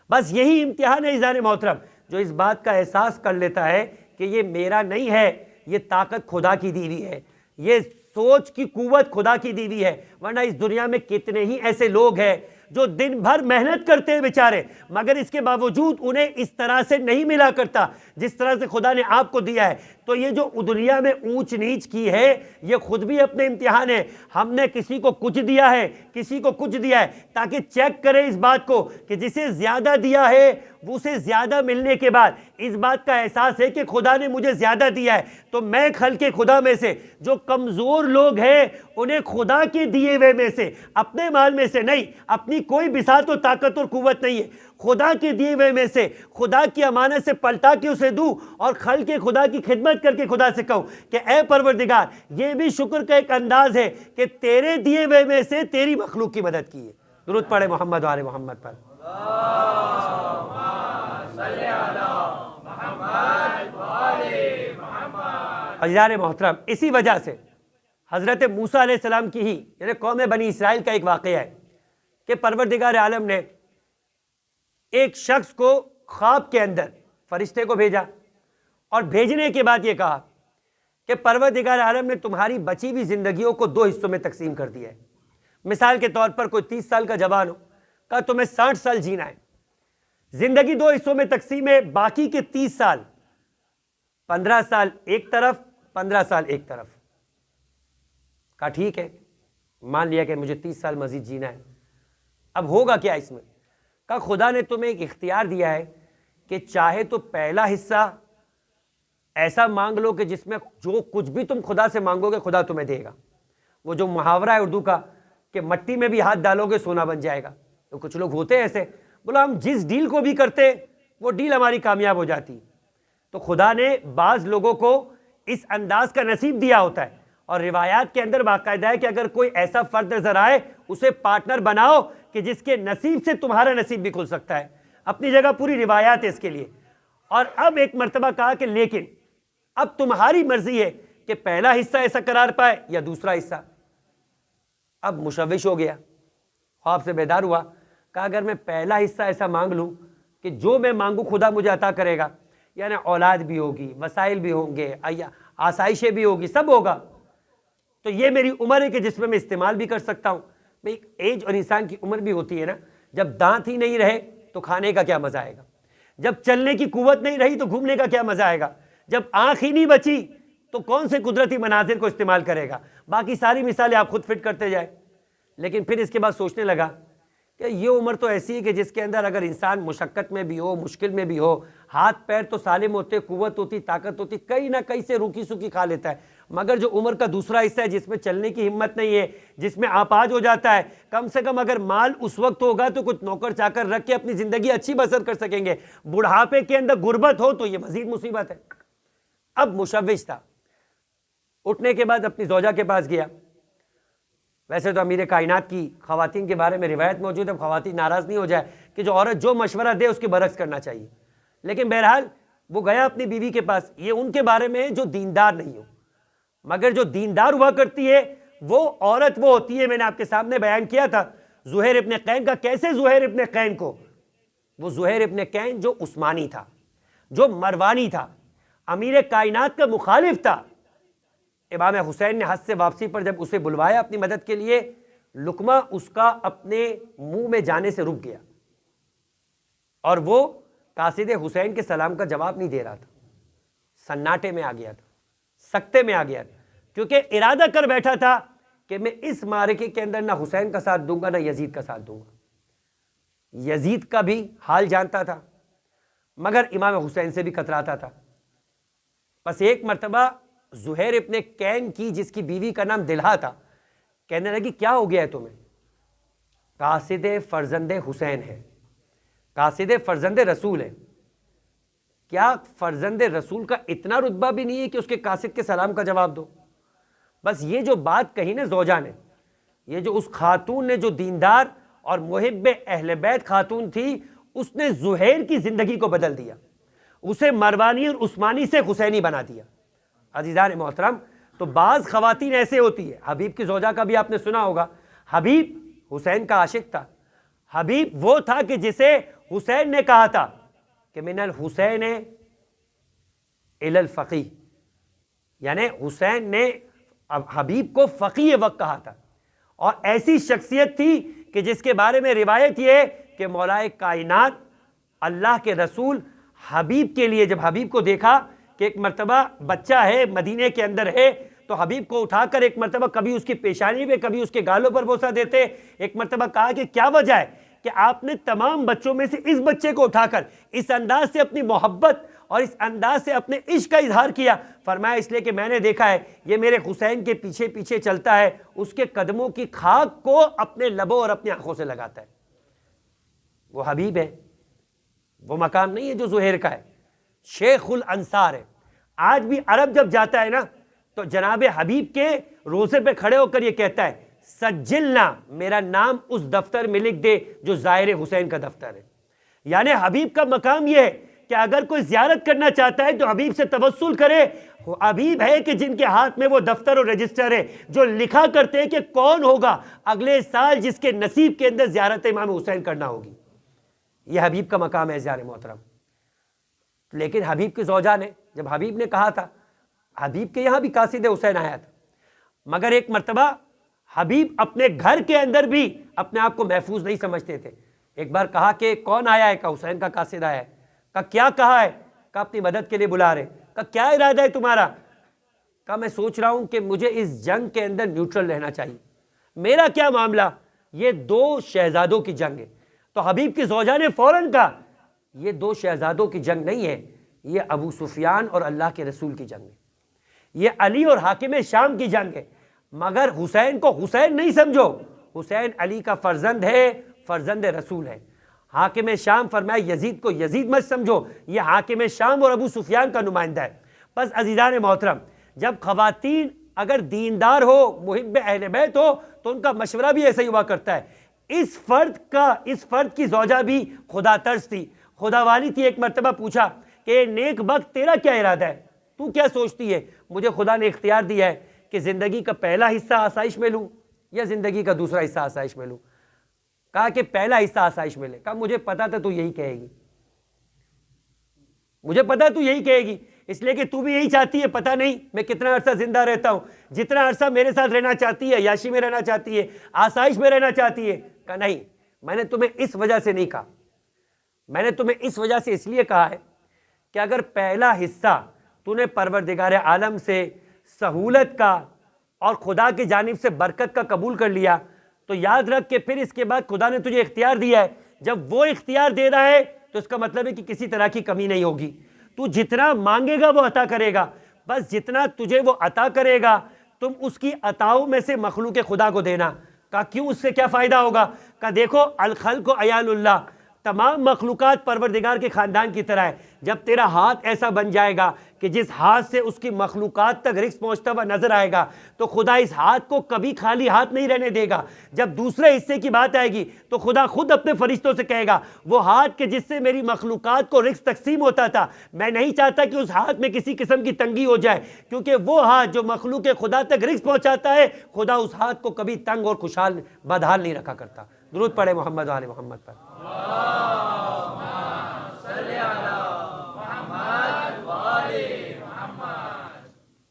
بس یہی امتحان ہے عزیزان محترم، جو اس بات کا احساس کر لیتا ہے کہ یہ میرا نہیں ہے، یہ طاقت خدا کی دی ہوئی ہے، یہ سوچ کی قوت خدا کی دی ہوئی ہے۔ ورنہ اس دنیا میں کتنے ہی ایسے لوگ ہیں جو دن بھر محنت کرتے ہیں بیچارے، مگر اس کے باوجود انہیں اس طرح سے نہیں ملا کرتا جس طرح سے خدا نے آپ کو دیا ہے۔ تو یہ جو دنیا میں اونچ نیچ کی ہے یہ خود بھی اپنے امتحان ہے۔ ہم نے کسی کو کچھ دیا ہے، کسی کو کچھ دیا ہے، تاکہ چیک کرے اس بات کو کہ جسے زیادہ دیا ہے وہ اسے زیادہ ملنے کے بعد اس بات کا احساس ہے کہ خدا نے مجھے زیادہ دیا ہے، تو میں خلق خدا میں سے جو کمزور لوگ ہیں انہیں خدا کے دیے ہوئے میں سے، اپنے مال میں سے نہیں، اپنی کوئی بساط و طاقت اور قوت نہیں ہے، خدا کے دیے ہوئے میں سے خدا کی امانت سے پلٹا کے اسے دوں اور خلق خدا کی خدمت کر کے خدا سے کہوں کہ اے پروردگار، یہ بھی شکر کا ایک انداز ہے کہ تیرے دیے ہوئے میں سے تیری مخلوق کی مدد کی ہے۔ درود پڑھے محمد و آل محمد پر۔ عزیزان محترم، اسی وجہ سے حضرت موسیٰ علیہ السلام کی ہی یعنی قوم بنی اسرائیل کا ایک واقعہ ہے کہ پروردگار عالم نے ایک شخص کو خواب کے اندر فرشتے کو بھیجا، اور بھیجنے کے بعد یہ کہا کہ پروردگار عالم نے تمہاری بچی ہوئی زندگیوں کو 2 حصوں میں تقسیم کر دیا ہے۔ مثال کے طور پر کوئی 30 سال کا جوان ہو، کہا تمہیں 60 سال جینا ہے، زندگی 2 حصوں میں تقسیم ہے، باقی کے 30 سال 15 سال ایک طرف 15 سال ایک طرف۔ کہا ٹھیک ہے، مان لیا کہ مجھے 30 سال مزید جینا ہے۔ اب ہوگا کیا اس میں؟ کہا خدا نے تمہیں ایک اختیار دیا ہے کہ چاہے تو پہلا حصہ ایسا مانگ لو کہ جس میں جو کچھ بھی تم خدا سے مانگو گے خدا تمہیں دے گا. وہ جو محاورہ ہے اردو کا کہ مٹی میں بھی ہاتھ ڈالو گے سونا بن جائے گا, تو کچھ لوگ ہوتے ہیں ایسے, بولا ہم جس ڈیل کو بھی کرتے وہ ڈیل ہماری کامیاب ہو جاتی. تو خدا نے بعض لوگوں کو اس انداز کا نصیب دیا ہوتا ہے, اور روایات کے اندر باقاعدہ ہے کہ اگر کوئی ایسا فرد نظر آئے اسے پارٹنر بناؤ کہ جس کے نصیب سے تمہارا نصیب بھی کھل سکتا ہے. اپنی جگہ پوری روایات ہے اس کے لیے. اور اب ایک مرتبہ کہا کہ لیکن اب تمہاری مرضی ہے کہ پہلا حصہ ایسا قرار پائے یا دوسرا حصہ. اب مشوش ہو گیا, خواب سے بیدار ہوا, کہا اگر میں پہلا حصہ ایسا مانگ لوں کہ جو میں مانگوں خدا مجھے عطا کرے گا, یعنی اولاد بھی ہوگی, وسائل بھی ہوں گے, آسائشیں بھی ہوگی, سب ہوگا, تو یہ میری عمر ہے کہ جس میں میں استعمال بھی کر سکتا ہوں. بھئی ایج اور انسان کی عمر بھی ہوتی ہے نا, جب دانت ہی نہیں رہے تو کھانے کا کیا مزہ آئے گا, جب چلنے کی قوت نہیں رہی تو گھومنے کا کیا مزہ آئے گا, جب آنکھ ہی نہیں بچی تو کون سے قدرتی مناظر کو استعمال کرے گا. باقی ساری مثالیں آپ خود فٹ کرتے جائیں. لیکن پھر اس کے بعد سوچنے لگا کہ یہ عمر تو ایسی ہے کہ جس کے اندر اگر انسان مشقت میں بھی ہو, مشکل میں بھی ہو, ہاتھ پیر تو سالم ہوتے, قوت ہوتی, طاقت ہوتی, کہیں نہ کہیں سے روکی سوکی کھا لیتا ہے. مگر جو عمر کا دوسرا حصہ ہے جس میں چلنے کی ہمت نہیں ہے, جس میں آپاج ہو جاتا ہے, کم سے کم اگر مال اس وقت ہوگا تو کچھ نوکر چاکر رکھ کے اپنی زندگی اچھی بسر کر سکیں گے. بڑھاپے کے اندر غربت ہو تو یہ مزید مصیبت ہے. اب مشوش تھا. اٹھنے کے بعد اپنی زوجہ کے پاس گیا. ویسے تو امیر کائنات کی خواتین کے بارے میں روایت موجود ہے, خواتین ناراض نہیں ہو جائے کہ جو عورت جو مشورہ دے اس کے برعکس کرنا چاہیے. لیکن بہرحال وہ گیا اپنی بیوی کے پاس. یہ ان کے بارے میں جو دیندار نہیں ہو, مگر جو دیندار ہوا کرتی ہے وہ عورت وہ ہوتی ہے. میں نے آپ کے سامنے بیان کیا تھا زہیر ابن قین کا, کیسے زہیر ابن قین کو, وہ زہیر ابن قین جو عثمانی تھا, جو مروانی تھا, امیر کائنات کا مخالف تھا. امام حسین نے حج سے واپسی پر جب اسے بلوایا اپنی مدد کے لیے, لقمہ اس کا اپنے منہ میں جانے سے رک گیا, اور وہ قاصد حسین کے سلام کا جواب نہیں دے رہا تھا. سناٹے میں آ گیا تھا, سکتے میں آ گیا تھا, کیونکہ ارادہ کر بیٹھا تھا کہ میں اس معرکے کے اندر نہ حسین کا ساتھ دوں گا نہ یزید کا ساتھ دوں گا. یزید کا بھی حال جانتا تھا مگر امام حسین سے بھی کتراتا تھا. بس ایک مرتبہ زہیر ابن قین کی, جس کی بیوی کا نام دلہا تھا, کہنے لگی کیا ہو گیا ہے تمہیں؟ قاصد فرزند حسین ہے, قاصد فرزند رسول ہے. کیا فرزند رسول کا اتنا رتبہ بھی نہیں ہے کہ اس کے قاصد کے سلام کا جواب دو؟ بس یہ جو بات کہی نا زوجہ نے, یہ جو اس خاتون نے جو دیندار اور محب اہل بیت خاتون تھی, اس نے زہیر کی زندگی کو بدل دیا, اسے مروانی اور عثمانی سے حسینی بنا دیا. عزیزان محترم, تو بعض خواتین ایسے ہوتی ہے. حبیب کی زوجہ کا بھی آپ نے سنا ہوگا. حبیب حسین کا عاشق تھا. حبیب وہ تھا کہ جسے حسین نے کہا تھا کہ من الحسین الی الفقی, یعنی حسین نے حبیب کو فقیہ وقت کہا تھا. اور ایسی شخصیت تھی کہ جس کے بارے میں روایت یہ ہے کہ مولا کائنات اللہ کے رسول حبیب کے لیے, جب حبیب کو دیکھا کہ ایک مرتبہ بچہ ہے مدینے کے اندر ہے, تو حبیب کو اٹھا کر ایک مرتبہ کبھی اس کی پیشانی پہ کبھی اس کے گالوں پر بوسہ دیتے. ایک مرتبہ کہا کہ کیا وجہ ہے کہ آپ نے تمام بچوں میں سے اس بچے کو اٹھا کر اس انداز سے اپنی محبت اور اس انداز سے اپنے عشق کا اظہار کیا؟ فرمایا اس لیے کہ میں نے دیکھا ہے یہ میرے حسین کے پیچھے پیچھے چلتا ہے, اس کے قدموں کی خاک کو اپنے لبوں اور اپنی آنکھوں سے لگاتا ہے. وہ حبیب ہے, وہ مقام نہیں ہے جو زہیر کا ہے. شیخ الانصار ہے. آج بھی عرب جب جاتا ہے نا تو جناب حبیب کے روزے پہ کھڑے ہو کر یہ کہتا ہے سجلنا, میرا نام اس دفتر میں لکھ دے جو زائر حسین کا دفتر ہے. یعنی حبیب کا مقام یہ ہے کہ اگر کوئی زیارت کرنا چاہتا ہے تو حبیب سے توسل کرے. حبیب ہے کہ جن کے ہاتھ میں وہ دفتر اور رجسٹر ہے جو لکھا کرتے ہیں کہ کون ہوگا اگلے سال جس کے نصیب کے اندر زیارت امام حسین کرنا ہوگی. یہ حبیب کا مقام ہے زیار محترم. لیکن حبیب کی زوجہ نے, جب حبیب نے کہا تھا, حبیب کے یہاں بھی قاصد حسین آیا تھا, مگر ایک مرتبہ حبیب اپنے گھر کے اندر بھی اپنے آپ کو محفوظ نہیں سمجھتے تھے. ایک بار کہا کہ کون آیا ہے؟ کہا حسین کا قاصد آیا ہے. کہا کیا کہا ہے؟ کہا اپنی مدد کے لیے بلا رہے. کہا کیا ارادہ ہے تمہارا؟ کہا میں سوچ رہا ہوں کہ مجھے اس جنگ کے اندر نیوٹرل رہنا چاہیے. میرا کیا معاملہ؟ یہ دو شہزادوں کی جنگ ہے. تو حبیب کی زوجہ نے فوراً کہا یہ دو شہزادوں کی جنگ نہیں ہے, یہ ابو سفیان اور اللہ کے رسول کی جنگ ہے، یہ علی اور حاکم شام کی جنگ ہے۔ مگر حسین کو حسین نہیں سمجھو، حسین علی کا فرزند ہے، فرزند رسول ہے۔ حاکم شام فرمایا یزید کو یزید مت سمجھو، یہ حاکم شام اور ابو سفیان کا نمائندہ ہے۔ بس عزیزان محترم، جب خواتین اگر دیندار ہو، محب اہل بیت ہو، تو ان کا مشورہ بھی ایسا ہی ہوا کرتا ہے۔ اس فرد کی زوجہ بھی خدا ترس تھی، خدا والی تھی۔ ایک مرتبہ پوچھا کہ نیک بخت تیرا کیا ارادہ ہے، تو کیا سوچتی ہے؟ مجھے خدا نے اختیار دیا ہے کہ زندگی کا پہلا حصہ آسائش میں لوں یا زندگی کا دوسرا حصہ آسائش میں لوں۔ کہا کہ پہلا حصہ آسائش میں لے۔ کہا مجھے پتا تھا تو یہی کہے گی، مجھے پتا تو یہی کہے گی، اس لیے کہ تو بھی یہی چاہتی ہے۔ پتہ نہیں میں کتنا عرصہ زندہ رہتا ہوں، جتنا عرصہ میرے ساتھ رہنا چاہتی ہے، یاشی میں رہنا چاہتی ہے، آسائش میں رہنا چاہتی ہے۔ کہا نہیں، میں نے تمہیں اس وجہ سے نہیں کہا، میں نے تمہیں اس وجہ سے اس لیے کہا ہے کہ اگر پہلا حصہ تو نے پروردگار عالم سے سہولت کا اور خدا کی جانب سے برکت کا قبول کر لیا، تو یاد رکھ کہ پھر اس کے بعد خدا نے تجھے اختیار دیا ہے۔ جب وہ اختیار دے رہا ہے تو اس کا مطلب ہے کہ کسی طرح کی کمی نہیں ہوگی۔ تو جتنا مانگے گا وہ عطا کرے گا، بس جتنا تجھے وہ عطا کرے گا تم اس کی عطاؤں میں سے مخلوق خدا کو دینا۔ کہا کیوں، اس سے کیا فائدہ ہوگا؟ کہا دیکھو الخلق عیال اللہ، تمام مخلوقات پروردگار کے خاندان کی طرح ہے۔ جب تیرا ہاتھ ایسا بن جائے گا کہ جس ہاتھ سے اس کی مخلوقات تک رزق پہنچتا ہوا نظر آئے گا، تو خدا اس ہاتھ کو کبھی خالی ہاتھ نہیں رہنے دے گا۔ جب دوسرے حصے کی بات آئے گی تو خدا خود اپنے فرشتوں سے کہے گا وہ ہاتھ کہ جس سے میری مخلوقات کو رزق تقسیم ہوتا تھا، میں نہیں چاہتا کہ اس ہاتھ میں کسی قسم کی تنگی ہو جائے، کیونکہ وہ ہاتھ جو مخلوق خدا تک رزق پہنچاتا ہے، خدا اس ہاتھ کو کبھی تنگ اور خوشحال بدحال نہیں رکھا کرتا۔ درود پڑھے محمد و آل محمد پر۔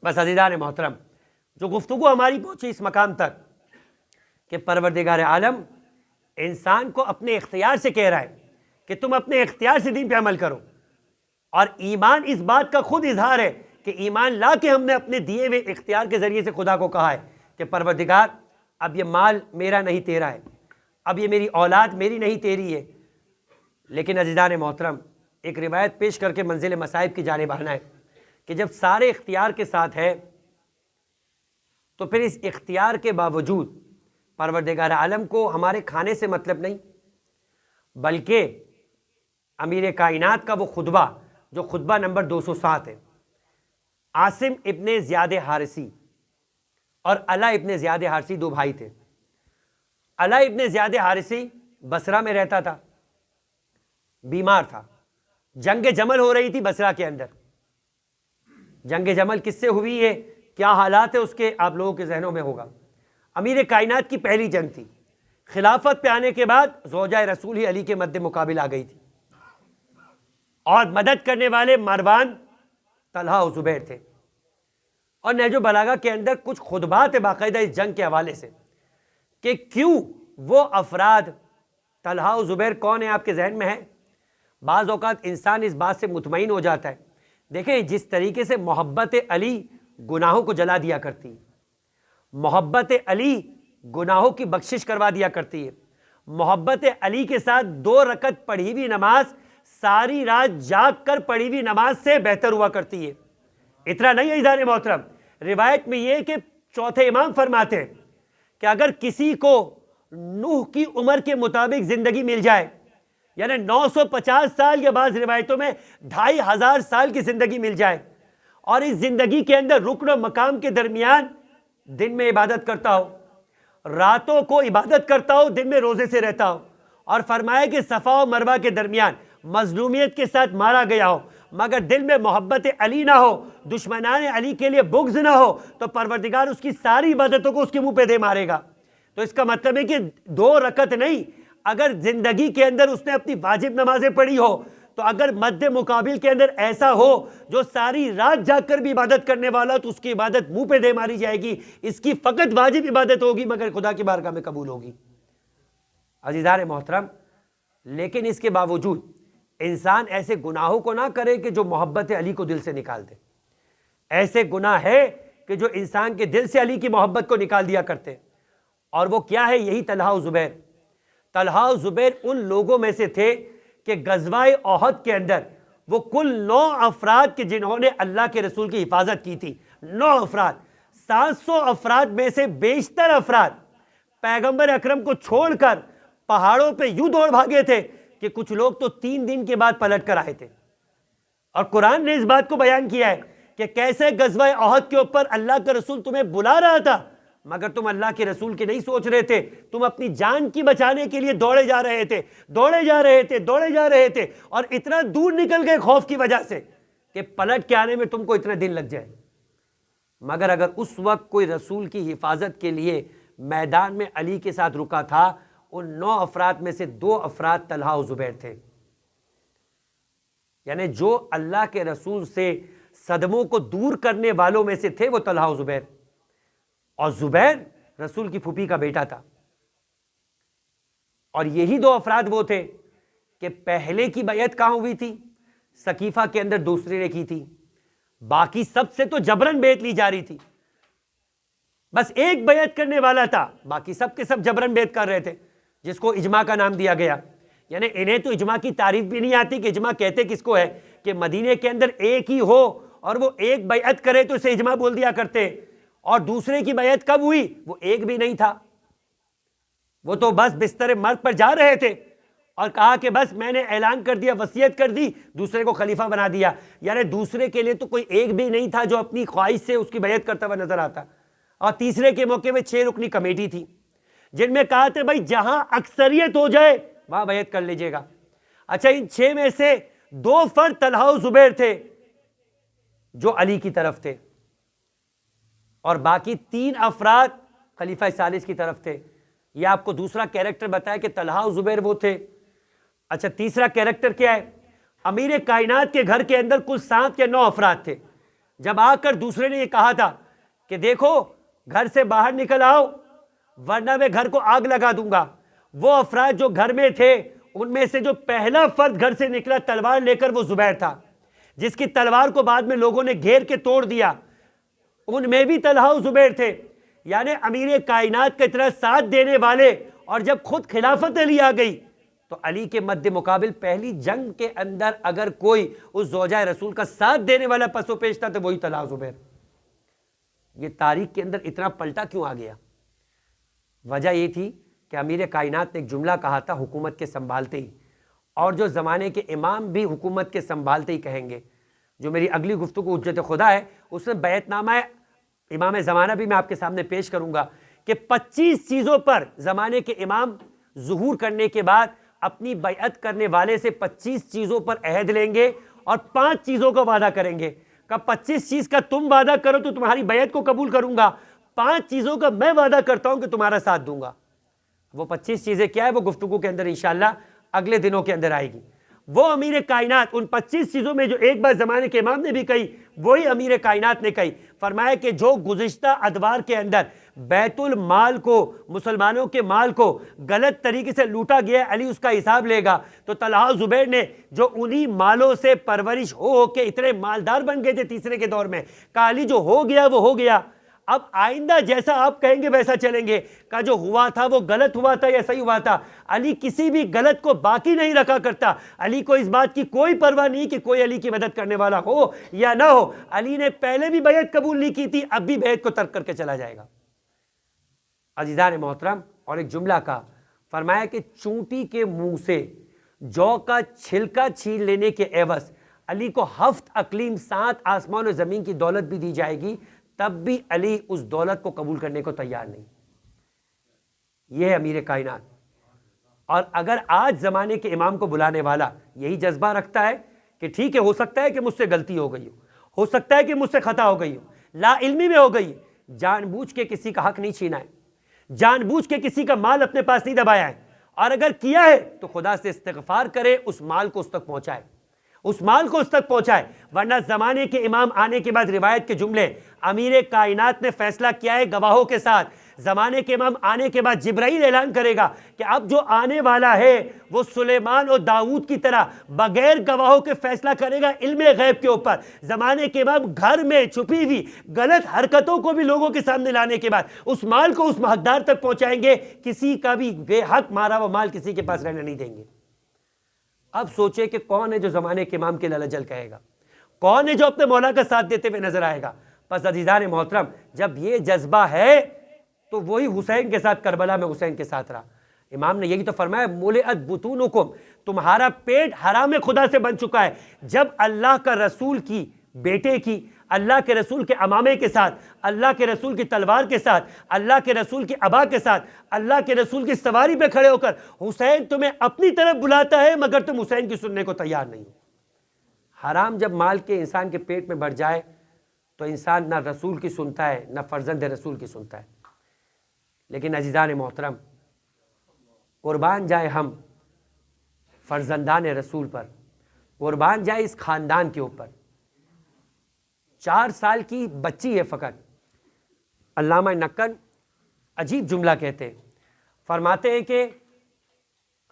بس عزیزان محترم، جو گفتگو ہماری پہنچی اس مقام تک کہ پروردگار عالم انسان کو اپنے اختیار سے کہہ رہا ہے کہ تم اپنے اختیار سے دین پہ عمل کرو، اور ایمان اس بات کا خود اظہار ہے کہ ایمان لا کے ہم نے اپنے دیے ہوئے اختیار کے ذریعے سے خدا کو کہا ہے کہ پروردگار اب یہ مال میرا نہیں تیرا ہے، اب یہ میری اولاد میری نہیں تیری ہے۔ لیکن عزیزان محترم، ایک روایت پیش کر کے منزل مصائب کی جانب آنا ہے کہ جب سارے اختیار کے ساتھ ہے تو پھر اس اختیار کے باوجود پروردگار عالم کو ہمارے کھانے سے مطلب نہیں، بلکہ امیر کائنات کا وہ خطبہ جو خطبہ نمبر 207 ہے، عاصم ابن زیاد حارثی اور علا ابن زیاد حارثی دو بھائی تھے۔ علا ابن زیاد حارثی بصرہ میں رہتا تھا، بیمار تھا، جنگ جمل ہو رہی تھی بصرہ کے اندر۔ جنگ جمل کس سے ہوئی ہے، کیا حالات ہے اس کے، آپ لوگوں کے ذہنوں میں ہوگا۔ امیر کائنات کی پہلی جنگ تھی، خلافت پہ آنے کے بعد زوجہ رسول ہی علی کے مد مقابل آ گئی تھی، اور مدد کرنے والے مروان، طلحہ و زبیر تھے۔ اور نہج البلاغہ کے اندر کچھ خطبات ہیں باقاعدہ اس جنگ کے حوالے سے کہ کیوں وہ افراد، طلحہ و زبیر کون ہیں آپ کے ذہن میں ہے؟ بعض اوقات انسان اس بات سے مطمئن ہو جاتا ہے، دیکھیں جس طریقے سے محبت علی گناہوں کو جلا دیا کرتی ہے، محبت علی گناہوں کی بخشش کروا دیا کرتی ہے، محبت علی کے ساتھ 2 رکعت پڑھی ہوئی نماز ساری رات جاگ کر پڑھی ہوئی نماز سے بہتر ہوا کرتی ہے۔ اتنا نہیں عزیزان محترم، روایت میں یہ کہ چوتھے امام فرماتے ہیں کہ اگر کسی کو نوح کی عمر کے مطابق زندگی مل جائے، یعنی 950 سال یا بعض روایتوں میں 2500 سال کی زندگی مل جائے، اور اس زندگی کے اندر رکن و مقام کے درمیان دن میں عبادت کرتا ہو، راتوں کو عبادت کرتا ہو، دن میں روزے سے رہتا ہو، اور فرمایا کہ صفا و مروہ کے درمیان مظلومیت کے ساتھ مارا گیا ہو، مگر دل میں محبت علی نہ ہو، دشمنان علی کے لیے بغض نہ ہو، تو پروردگار اس کی ساری عبادتوں کو اس کے منہ پہ دے مارے گا۔ تو اس کا مطلب ہے کہ 2 رکعت نہیں، اگر زندگی کے اندر اس نے اپنی واجب نمازیں پڑھی ہو، تو اگر مد مقابل کے اندر ایسا ہو جو ساری رات جاگ کر بھی عبادت کرنے والا، تو اس کی عبادت منہ پہ دے ماری جائے گی، اس کی فقط واجب عبادت ہوگی مگر خدا کی بارگاہ میں قبول ہوگی۔ عزیزان محترم، لیکن اس کے باوجود انسان ایسے گناہوں کو نہ کرے کہ جو محبت علی کو دل سے نکال دے۔ ایسے گناہ ہے کہ جو انسان کے دل سے علی کی محبت کو نکال دیا کرتے، اور وہ کیا ہے؟ یہی طلحہ و زبیر۔ طلحہ و زبیر ان لوگوں میں سے تھے کہ غزوہ احد کے اندر وہ کل 9 افراد کے جنہوں نے اللہ کے رسول کی حفاظت کی تھی. 9 افراد. 700 افراد میں سے بیشتر افراد پیغمبر اکرم کو چھوڑ کر پہاڑوں پہ یوں دوڑ بھاگے تھے کہ کچھ لوگ تو 3 دن کے بعد پلٹ کر آئے تھے. اور قرآن نے اس بات کو بیان کیا ہے کہ کیسے غزوہ احد کے اوپر اللہ کا رسول تمہیں بلا رہا تھا مگر تم اللہ کے رسول کے نہیں سوچ رہے تھے. تم اپنی جان کی بچانے کے لیے دوڑے جا رہے تھے اور اتنا دور نکل گئے خوف کی وجہ سے کہ پلٹ کے آنے میں تم کو اتنے دن لگ جائے. مگر اگر اس وقت کوئی رسول کی حفاظت کے لیے میدان میں علی کے ساتھ رکا تھا، ان 9 افراد میں سے 2 افراد طلحہ و زبیر تھے. یعنی جو اللہ کے رسول سے صدموں کو دور کرنے والوں میں سے تھے وہ طلحہ و زبیر. اور زبیر رسول کی پھوپھی کا بیٹا تھا. اور یہی 2 افراد وہ تھے کہ پہلے کی بیعت کہاں ہوئی تھی؟ سقیفہ کے اندر دوسرے نے کی تھی. باقی سب سے تو جبرن بیعت لی جا رہی تھی. بس ایک بیعت کرنے والا تھا، باقی سب کے سب جبرن بیعت کر رہے تھے، جس کو اجماع کا نام دیا گیا. یعنی انہیں تو اجماع کی تعریف بھی نہیں آتی کہ اجماع کہتے کس کو ہے، کہ مدینے کے اندر ایک ہی ہو اور وہ ایک بیعت کرے تو اسے اجماع بول دیا کرتے. اور دوسرے کی بیعت کب ہوئی؟ وہ ایک بھی نہیں تھا، وہ تو بس بستر مرگ پر جا رہے تھے اور کہا کہ بس میں نے اعلان کر دیا، وصیت کر دی، دوسرے کو خلیفہ بنا دیا. یعنی دوسرے کے لیے تو کوئی ایک بھی نہیں تھا جو اپنی خواہش سے اس کی بیعت کرتا ہوا نظر آتا. اور تیسرے کے موقع میں 6 رکنی کمیٹی تھی جن میں کہا تھے بھائی جہاں اکثریت ہو جائے وہاں بیعت کر لیجئے گا. اچھا، ان 6 میں سے 2 فرد طلحہ و زبیر تھے جو علی کی طرف تھے اور باقی 3 افراد خلیفہ ثالث کی طرف تھے. یہ آپ کو دوسرا کیریکٹر بتایا کہ طلحہ و زبیر وہ تھے. اچھا، تیسرا کیریکٹر کیا ہے؟ امیر کائنات کے گھر کے اندر کل 7 یا 9 افراد تھے. جب آ کر دوسرے نے یہ کہا تھا کہ دیکھو گھر سے باہر نکل آؤ ورنہ میں گھر کو آگ لگا دوں گا، وہ افراد جو گھر میں تھے ان میں سے جو پہلا فرد گھر سے نکلا تلوار لے کر وہ زبیر تھا، جس کی تلوار کو بعد میں لوگوں نے گھیر کے توڑ دیا. ان میں بھی طلحہ و زبیر تھے. یعنی امیر کائنات کا اتنا ساتھ دینے والے، اور جب خود خلافت علی آ گئی تو علی کے مد مقابل پہلی جنگ کے اندر اگر کوئی اس زوجہ رسول کا ساتھ دینے والا پس و پیش تھا تو وہی طلحہ و زبیر. یہ تاریخ کے اندر اتنا پلٹا کیوں آ گیا؟ وجہ یہ تھی کہ امیر کائنات نے ایک جملہ کہا تھا حکومت کے سنبھالتے ہی، اور جو زمانے کے امام بھی حکومت کے سنبھالتے ہی کہیں گے. جو میری اگلی گفتگو حجت خدا ہے اس میں بیعت نامہ امام زمانہ بھی میں آپ کے سامنے پیش کروں گا کہ 25 چیزوں پر زمانے کے امام ظہور کرنے کے بعد اپنی بیعت کرنے والے سے 25 چیزوں پر عہد لیں گے اور 5 چیزوں کا وعدہ کریں گے کہ 25 چیز کا تم وعدہ کرو تو تمہاری بیعت کو قبول کروں گا، 5 چیزوں کا میں وعدہ کرتا ہوں کہ تمہارا ساتھ دوں گا. وہ 25 چیزیں کیا ہے وہ گفتگو کے اندر انشاءاللہ اگلے دنوں کے اندر آئے گی. وہ امیر کائنات ان 25 چیزوں میں جو ایک بار زمانے کے امام نے بھی کہی وہی امیر کائنات نے کہی. فرمایا کہ جو گزشتہ ادوار کے اندر بیت المال کو، مسلمانوں کے مال کو غلط طریقے سے لوٹا گیا ہے، علی اس کا حساب لے گا. تو طلحہ زبیر نے جو انہی مالوں سے پرورش ہو کے اتنے مالدار بن گئے تھے تیسرے کے دور میں، کہا علی جو ہو گیا وہ ہو گیا، اب آئندہ جیسا آپ کہیں گے ویسا چلیں گے. کا جو ہوا تھا وہ غلط ہوا تھا یا صحیح ہوا تھا. علی کسی بھی غلط کو باقی نہیں رکھا کرتا. علی کو اس بات کی کوئی پرواہ نہیں کہ کوئی علی کی مدد کرنے والا ہو یا نہ ہو. علی نے پہلے بھی بیعت قبول نہیں کی تھی، اب بھی بیعت کو ترک کر کے چلا جائے گا. عزیزان محترم، اور ایک جملہ کا فرمایا کہ چونٹی کے منہ سے جو کا چھلکا چھین لینے کے عوض علی کو 7 اقلیم 7 آسمان و زمین کی دولت بھی دی جائے گی، تب بھی علی اس دولت کو قبول کرنے کو تیار نہیں. یہ ہے امیر کائنات. اور اگر آج زمانے کے امام کو بلانے والا یہی جذبہ رکھتا ہے کہ ٹھیک ہے ہو سکتا ہے کہ مجھ سے غلطی ہو گئی ہو سکتا ہے کہ مجھ سے خطا ہو گئی ہو، لا علمی میں ہو گئی، جان بوجھ کے کسی کا حق نہیں چھینا ہے، جان بوجھ کے کسی کا مال اپنے پاس نہیں دبایا ہے، اور اگر کیا ہے تو خدا سے استغفار کرے، اس مال کو اس تک پہنچائے، اس مال کو اس تک پہنچائے. ورنہ زمانے کے امام آنے کے بعد روایت کے جملے، امیر کائنات نے فیصلہ کیا ہے گواہوں کے ساتھ. زمانے کے امام آنے کے بعد جبرائیل اعلان کرے گا کہ اب جو آنے والا ہے وہ سلیمان اور داؤد کی طرح بغیر گواہوں کے فیصلہ کرے گا علم غیب کے اوپر. زمانے کے امام گھر میں چھپی ہوئی غلط حرکتوں کو بھی لوگوں کے سامنے لانے کے بعد اس مال کو اس حقدار تک پہنچائیں گے، کسی کا بھی بے حق مارا وہ مال کسی کے پاس رہنے نہیں دیں گے. اب سوچے کہ کون ہے جو زمانے کے امام کے للجل کہے گا، کون ہے جو اپنے مولا کا ساتھ دیتے ہوئے نظر آئے گا؟ پس عزیزان محترم، جب یہ جذبہ ہے تو وہی حسین کے ساتھ کربلا میں حسین کے ساتھ رہا۔ امام نے یہی تو فرمایا ملئت بطونکم، تمہارا پیٹ حرام خدا سے بن چکا ہے۔ جب اللہ کا رسول کی بیٹے کی، اللہ کے رسول کے امامے کے ساتھ، اللہ کے رسول کی تلوار کے ساتھ، اللہ کے رسول کی ابا کے ساتھ، اللہ کے رسول کی سواری پہ کھڑے ہو کر حسین تمہیں اپنی طرف بلاتا ہے مگر تم حسین کی سننے کو تیار نہیں ہو۔ حرام جب مال کے انسان کے پیٹ میں بڑھ جائے تو انسان نہ رسول کی سنتا ہے نہ فرزند رسول کی سنتا ہے۔ لیکن عزیزان محترم، قربان جائے ہم فرزندان رسول پر، قربان جائے اس خاندان کے اوپر۔ 4 سال کی بچی ہے فقط۔ علامہ نقن عجیب جملہ کہتے ہیں، فرماتے ہیں کہ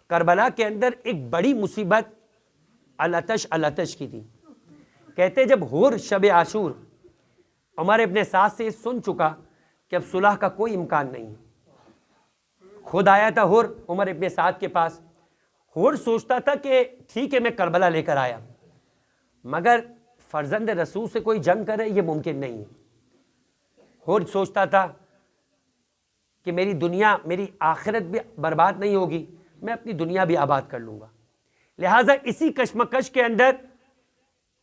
کربلا کے اندر ایک بڑی مصیبت الاتش کی تھی۔ کہتے جب ہور شب عاشور عمر ابن سعد سے سن چکا کہ اب صلح کا کوئی امکان نہیں، خود آیا تھا ہور عمر ابن سعد کے پاس۔ ہور سوچتا تھا کہ ٹھیک ہے میں کربلا لے کر آیا، مگر فرزند رسول سے کوئی جنگ کرے یہ ممکن نہیں ہے۔ ہور سوچتا تھا کہ میری دنیا، میری آخرت بھی برباد نہیں ہوگی، میں اپنی دنیا بھی آباد کر لوں گا۔ لہٰذا اسی کشمکش کے اندر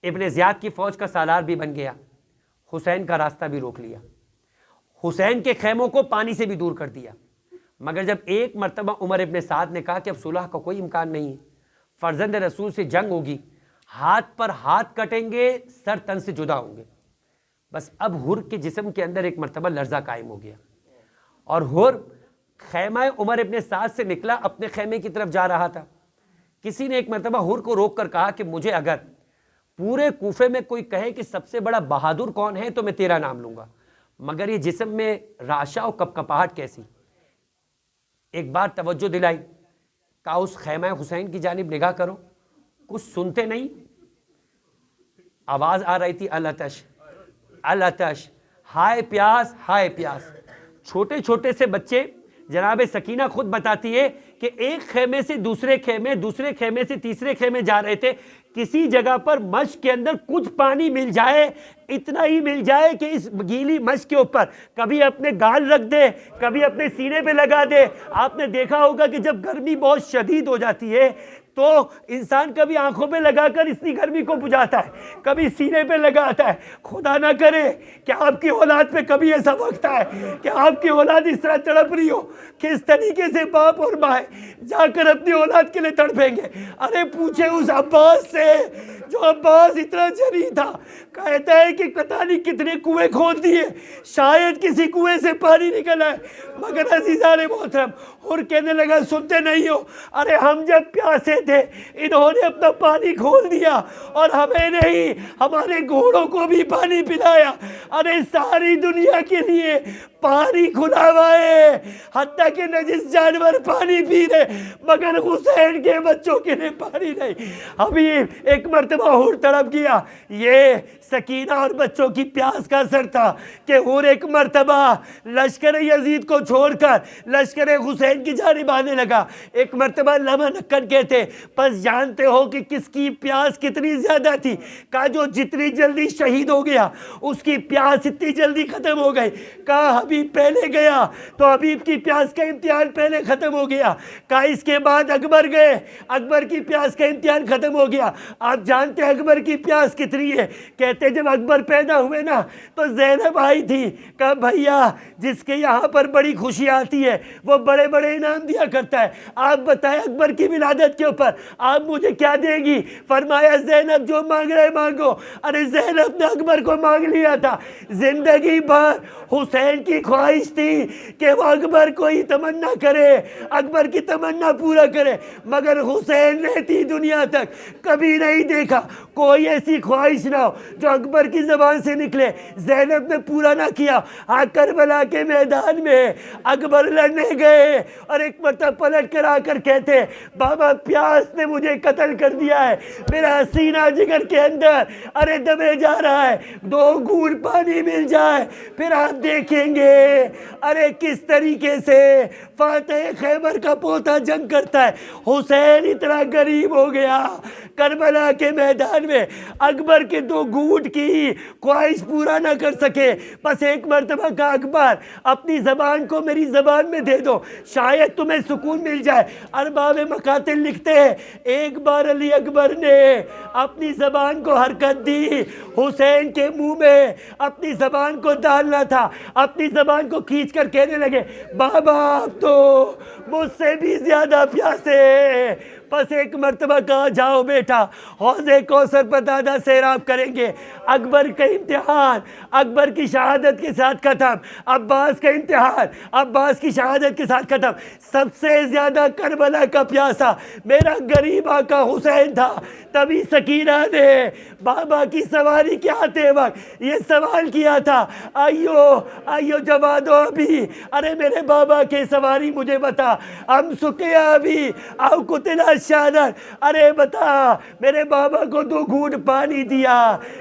ابن زیاد کی فوج کا سالار بھی بن گیا، حسین کا راستہ بھی روک لیا، حسین کے خیموں کو پانی سے بھی دور کر دیا۔ مگر جب ایک مرتبہ عمر ابن سعد نے کہا کہ اب صلح کا کوئی امکان نہیں ہے، فرزند رسول سے جنگ ہوگی، ہاتھ پر ہاتھ کٹیں گے، سر تن سے جدا ہوں گے، بس اب ہر کے جسم کے اندر ایک مرتبہ لرزہ قائم ہو گیا، اور ہر خیمہ عمر ابن سعد سے نکلا، اپنے خیمے کی طرف جا رہا تھا۔ کسی نے ایک مرتبہ ہر کو روک کر کہا کہ مجھے اگر پورے کوفے میں کوئی کہے کہ سب سے بڑا بہادر کون ہے تو میں تیرا نام لوں گا، مگر یہ جسم میں رعشہ و کپکپاہٹ کیسی؟ ایک بار توجہ دلائی، کہا اس خیمہ حسین کی جانب نگاہ کرو، کچھ سنتے نہیں؟ آواز آ رہی تھی الاتش الاتش، ہائے پیاس ہائے پیاس۔ چھوٹے چھوٹے سے بچے، جناب سکینہ خود بتاتی ہے کہ ایک خیمے سے دوسرے خیمے، دوسرے خیمے سے تیسرے خیمے جا رہے تھے، کسی جگہ پر مشک کے اندر کچھ پانی مل جائے، اتنا ہی مل جائے کہ اس گیلی مشک کے اوپر کبھی اپنے گال رکھ دے، کبھی اپنے سینے پہ لگا دے۔ آپ نے دیکھا ہوگا کہ جب گرمی بہت شدید ہو جاتی ہے تو انسان کبھی آنکھوں پہ لگا کر اتنی گرمی کو بجھاتا ہے، کبھی سینے پہ لگاتا ہے۔ خدا نہ کرے کہ آپ کی اولاد پہ کبھی ایسا وقت آئے کہ آپ کی اولاد اس طرح تڑپ رہی ہو کہ اس طریقے سے باپ اور ماں جا کر اپنی اولاد کے لیے تڑپیں گے۔ ارے پوچھے اس عباس سے جو عباس اتنا جری تھا، کہتا ہے کہ پتہ نہیں کتنے کنویں کھود دیے، شاید کسی کنویں سے پانی نکل آئے، مگر عزیزان محترم اور کہنے لگا سنتے نہیں ہو، ارے ہم جب پیاسے تھے انہوں نے اپنا پانی کھول دیا اور ہمیں نہیں ہمارے گھوڑوں کو بھی پانی پلایا۔ ارے ساری دنیا کے لیے پانی کھلا ہوا ہے، حتیٰ کہ نجس جانور پانی پی رہے مگر حسین کے بچوں کے لیے پانی نہیں۔ حبیب ایک مرتبہ ہور تڑپ گیا، یہ سکینہ اور بچوں کی پیاس کا اثر تھا کہ ہور ایک مرتبہ لشکر یزید کو چھوڑ کر لشکر حسین کی جانب آنے لگا۔ ایک مرتبہ علامہ نقن کہتے پس جانتے ہو کہ کس کی پیاس کتنی زیادہ تھی؟ کہا جو جتنی جلدی شہید ہو گیا اس کی پیاس اتنی جلدی ختم ہو گئی۔ کہا حبیب پہلے گیا تو حبیب کی پیاس کا امتحان پہلے ختم ہو گیا۔ کہا اس کے بعد اکبر گئے، اکبر کی پیاس کا امتحان ختم ہو گیا۔ آپ جانتے ہیں اکبر کی پیاس کتنی ہے؟ کہتے جب اکبر پیدا ہوئے نا تو زینب آئی تھی، کہا بھیا جس کے یہاں پر بڑی خوشی آتی ہے وہ بڑے بڑے انعام دیا کرتا ہے، آپ بتائیں اکبر کی ولادت کے اوپر آپ مجھے کیا دیں گی؟ فرمایا زینب جو مانگ رہے مانگو۔ ارے زینب نے اکبر کو مانگ لیا تھا، زندگی بھر حسین کی خواہش تھی کہ وہ اکبر کو ہی تمنا کرے، اکبر کی تمنا پورا کرے، مگر حسین رہتی دنیا تک کبھی نہیں دیکھا کوئی ایسی خواہش نہ ہو جو اکبر کی زبان سے نکلے۔ زینب نے پورا نہ کیا۔ کربلا کے میدان میں اکبر لڑنے گئے اور ایک مرتبہ پلٹ کر آ کر کہتے بابا پیاس نے مجھے قتل کر دیا ہے، میرا سینہ جگر کے اندر ارے دبے جا رہا ہے، 2 گھونٹ پانی مل جائے۔ پھر آپ آپ دیکھیں گے ارے کس طریقے سے فاتح خیبر کا پوتا جنگ کرتا ہے. حسین اتنا غریب ہو گیا کربلا کے میدان میں اکبر کے 2 گھونٹ کی خواہش پورا نہ کر سکے. بس ایک مرتبہ کا اکبر اپنی زبان کو میری زبان میں دے دو شاید تمہیں سکون مل جائے. ارباب مقاتل لکھتے ہیں ایک بار علی اکبر نے اپنی زبان کو حرکت دی. حسین کے منہ میں اپنی زبان کو ڈالنا تھا, اپنی زبان کو کھینچ کر کہنے لگے بابا آپ تو مجھ سے بھی زیادہ پیاسے. بس ایک مرتبہ کہا جاؤ بیٹا حوض کوثر پر دادا سیراب کریں گے. اکبر کا امتحان اکبر کی شہادت کے ساتھ ختم, عباس کا امتحان عباس کی شہادت کے ساتھ ختم. سب سے زیادہ کربلا کا پیاسا میرا غریب آقا حسین تھا. تبھی سکینہ نے بابا کی سواری کے آتے وقت یہ سوال کیا تھا ایو جوادو ابھی, ارے میرے بابا کے سواری مجھے بتا, ہم سکیا ابھی او قتلا شانر, ارے بتا میرے بابا کو 2 گھونٹ پانی دیا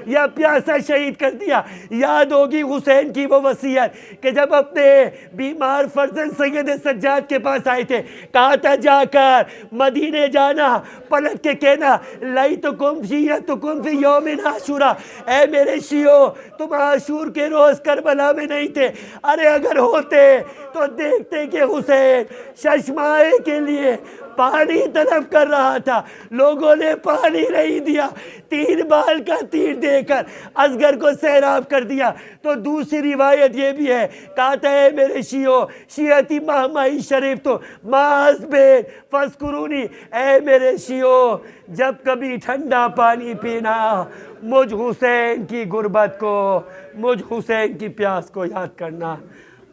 یا پیاسا شہید کر دیا. یاد ہوگی حسین کی وہ وصیت کہ جب اپنے بیمار فرزند سید سجاد کے پاس آئے تھے کہا تھا جا کر مدینے جانا پلٹ کے کہنا لیتکم شیعتکم فی یوم عاشورا, اے میرے شیعو تم عاشور کے روز کربلا میں نہیں تھے. ارے اگر ہوتے تو دیکھتے کہ حسین ششمائے کے لیے پانی طلب کر رہا تھا, لوگوں نے پانی نہیں دیا, 3 بال کا تیر دے کر اصغر کو سیراب کر دیا. تو دوسری روایت یہ بھی ہے کہتا ہے میرے شیعو شیعتی مہمائی شریف تو ماز بین فذکرونی, اے میرے شیعو جب کبھی ٹھنڈا پانی پینا مجھ حسین کی غربت کو مجھ حسین کی پیاس کو یاد کرنا.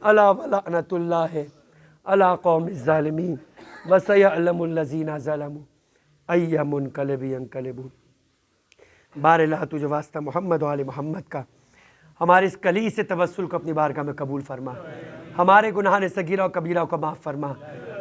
الا ولعنت اللہ علی قوم الظالمین وسیعلم الذین ظلموا ای منقلب ینقلبون. بار اللہ تجھے واسطہ محمد و آل محمد کا ہمارے اس کلی سے توسل کو اپنی بارگاہ میں قبول فرما. ہمارے گناہان صغیرہ و کبیرہ کو معاف فرما,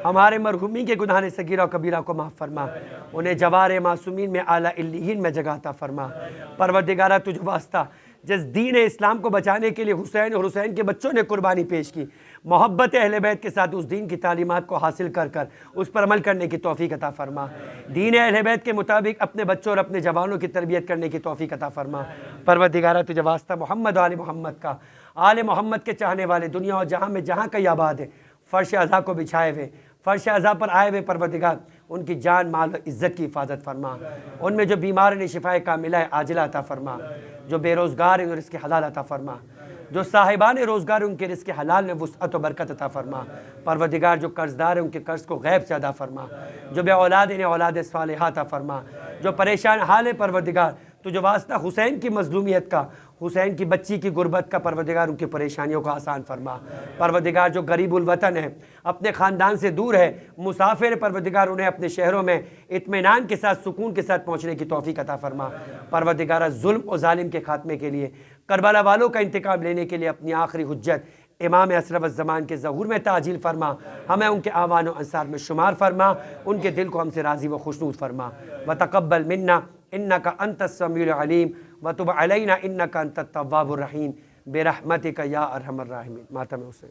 ہمارے مرحومین کے گناہان صغیرہ و کبیرہ کو معاف فرما, انہیں جوار معصومین میں اعلیٰ علیین میں جگہ عطا فرما. پروردگارہ تجھے واسطہ جس دین اسلام کو بچانے کے لیے حسین اور حسین کے بچوں نے قربانی پیش کی, محبت اہل بیت کے ساتھ اس دین کی تعلیمات کو حاصل کر کر اس پر عمل کرنے کی توفیق عطا فرما. دین اہل بیت کے مطابق اپنے بچوں اور اپنے جوانوں کی تربیت کرنے کی توفیق عطا فرما. پروردگارہ تجھے واسطہ محمد و آل محمد کا, آل محمد کے چاہنے والے دنیا اور جہاں میں جہاں کئی آباد ہے فرش عزا کو بچھائے ہوئے فرش عزا پر آئے ہوئے پروردگار ان کی جان مال و عزت کی حفاظت فرما. ان میں جو بیمار نے شفائے کاملہ عاجلہ عطا فرما, جو بے روزگار ہیں رزق حلال عطا فرما, جو صاحبان روزگار ان کے رزق حلال میں وسعت و برکت عطا فرما. پروردگار جو قرضدار ہیں ان کے قرض کو غیب سے ادا فرما, جو بے اولاد انہیں اولاد صالحہ عطا فرما, جو پریشان حال ہے پروردگار تو جو واسطہ حسین کی مظلومیت کا, حسین کی بچی کی غربت کا, پروردگار ان کی پریشانیوں کو آسان فرما. پروردگار جو غریب الوطن ہے اپنے خاندان سے دور ہے مسافر, پروردگار انہیں اپنے شہروں میں اطمینان کے ساتھ سکون کے ساتھ پہنچنے کی توفیق عطا فرما. پروردگار ظلم و ظالم کے خاتمے کے لیے کربلا والوں کا انتقام لینے کے لیے اپنی آخری حجت امام اشرف الزمان کے ظہور میں تعجیل فرما. ہمیں ان کے اعوان و انصار میں شمار فرما, ان کے دل کو ہم سے راضی و خوشنود فرما. وتقبل منا انک انت السمیع العلیم وتب علینا انک انت التواب الرحیم برحمتک یا ارحم الراحمین. ماتم حسین.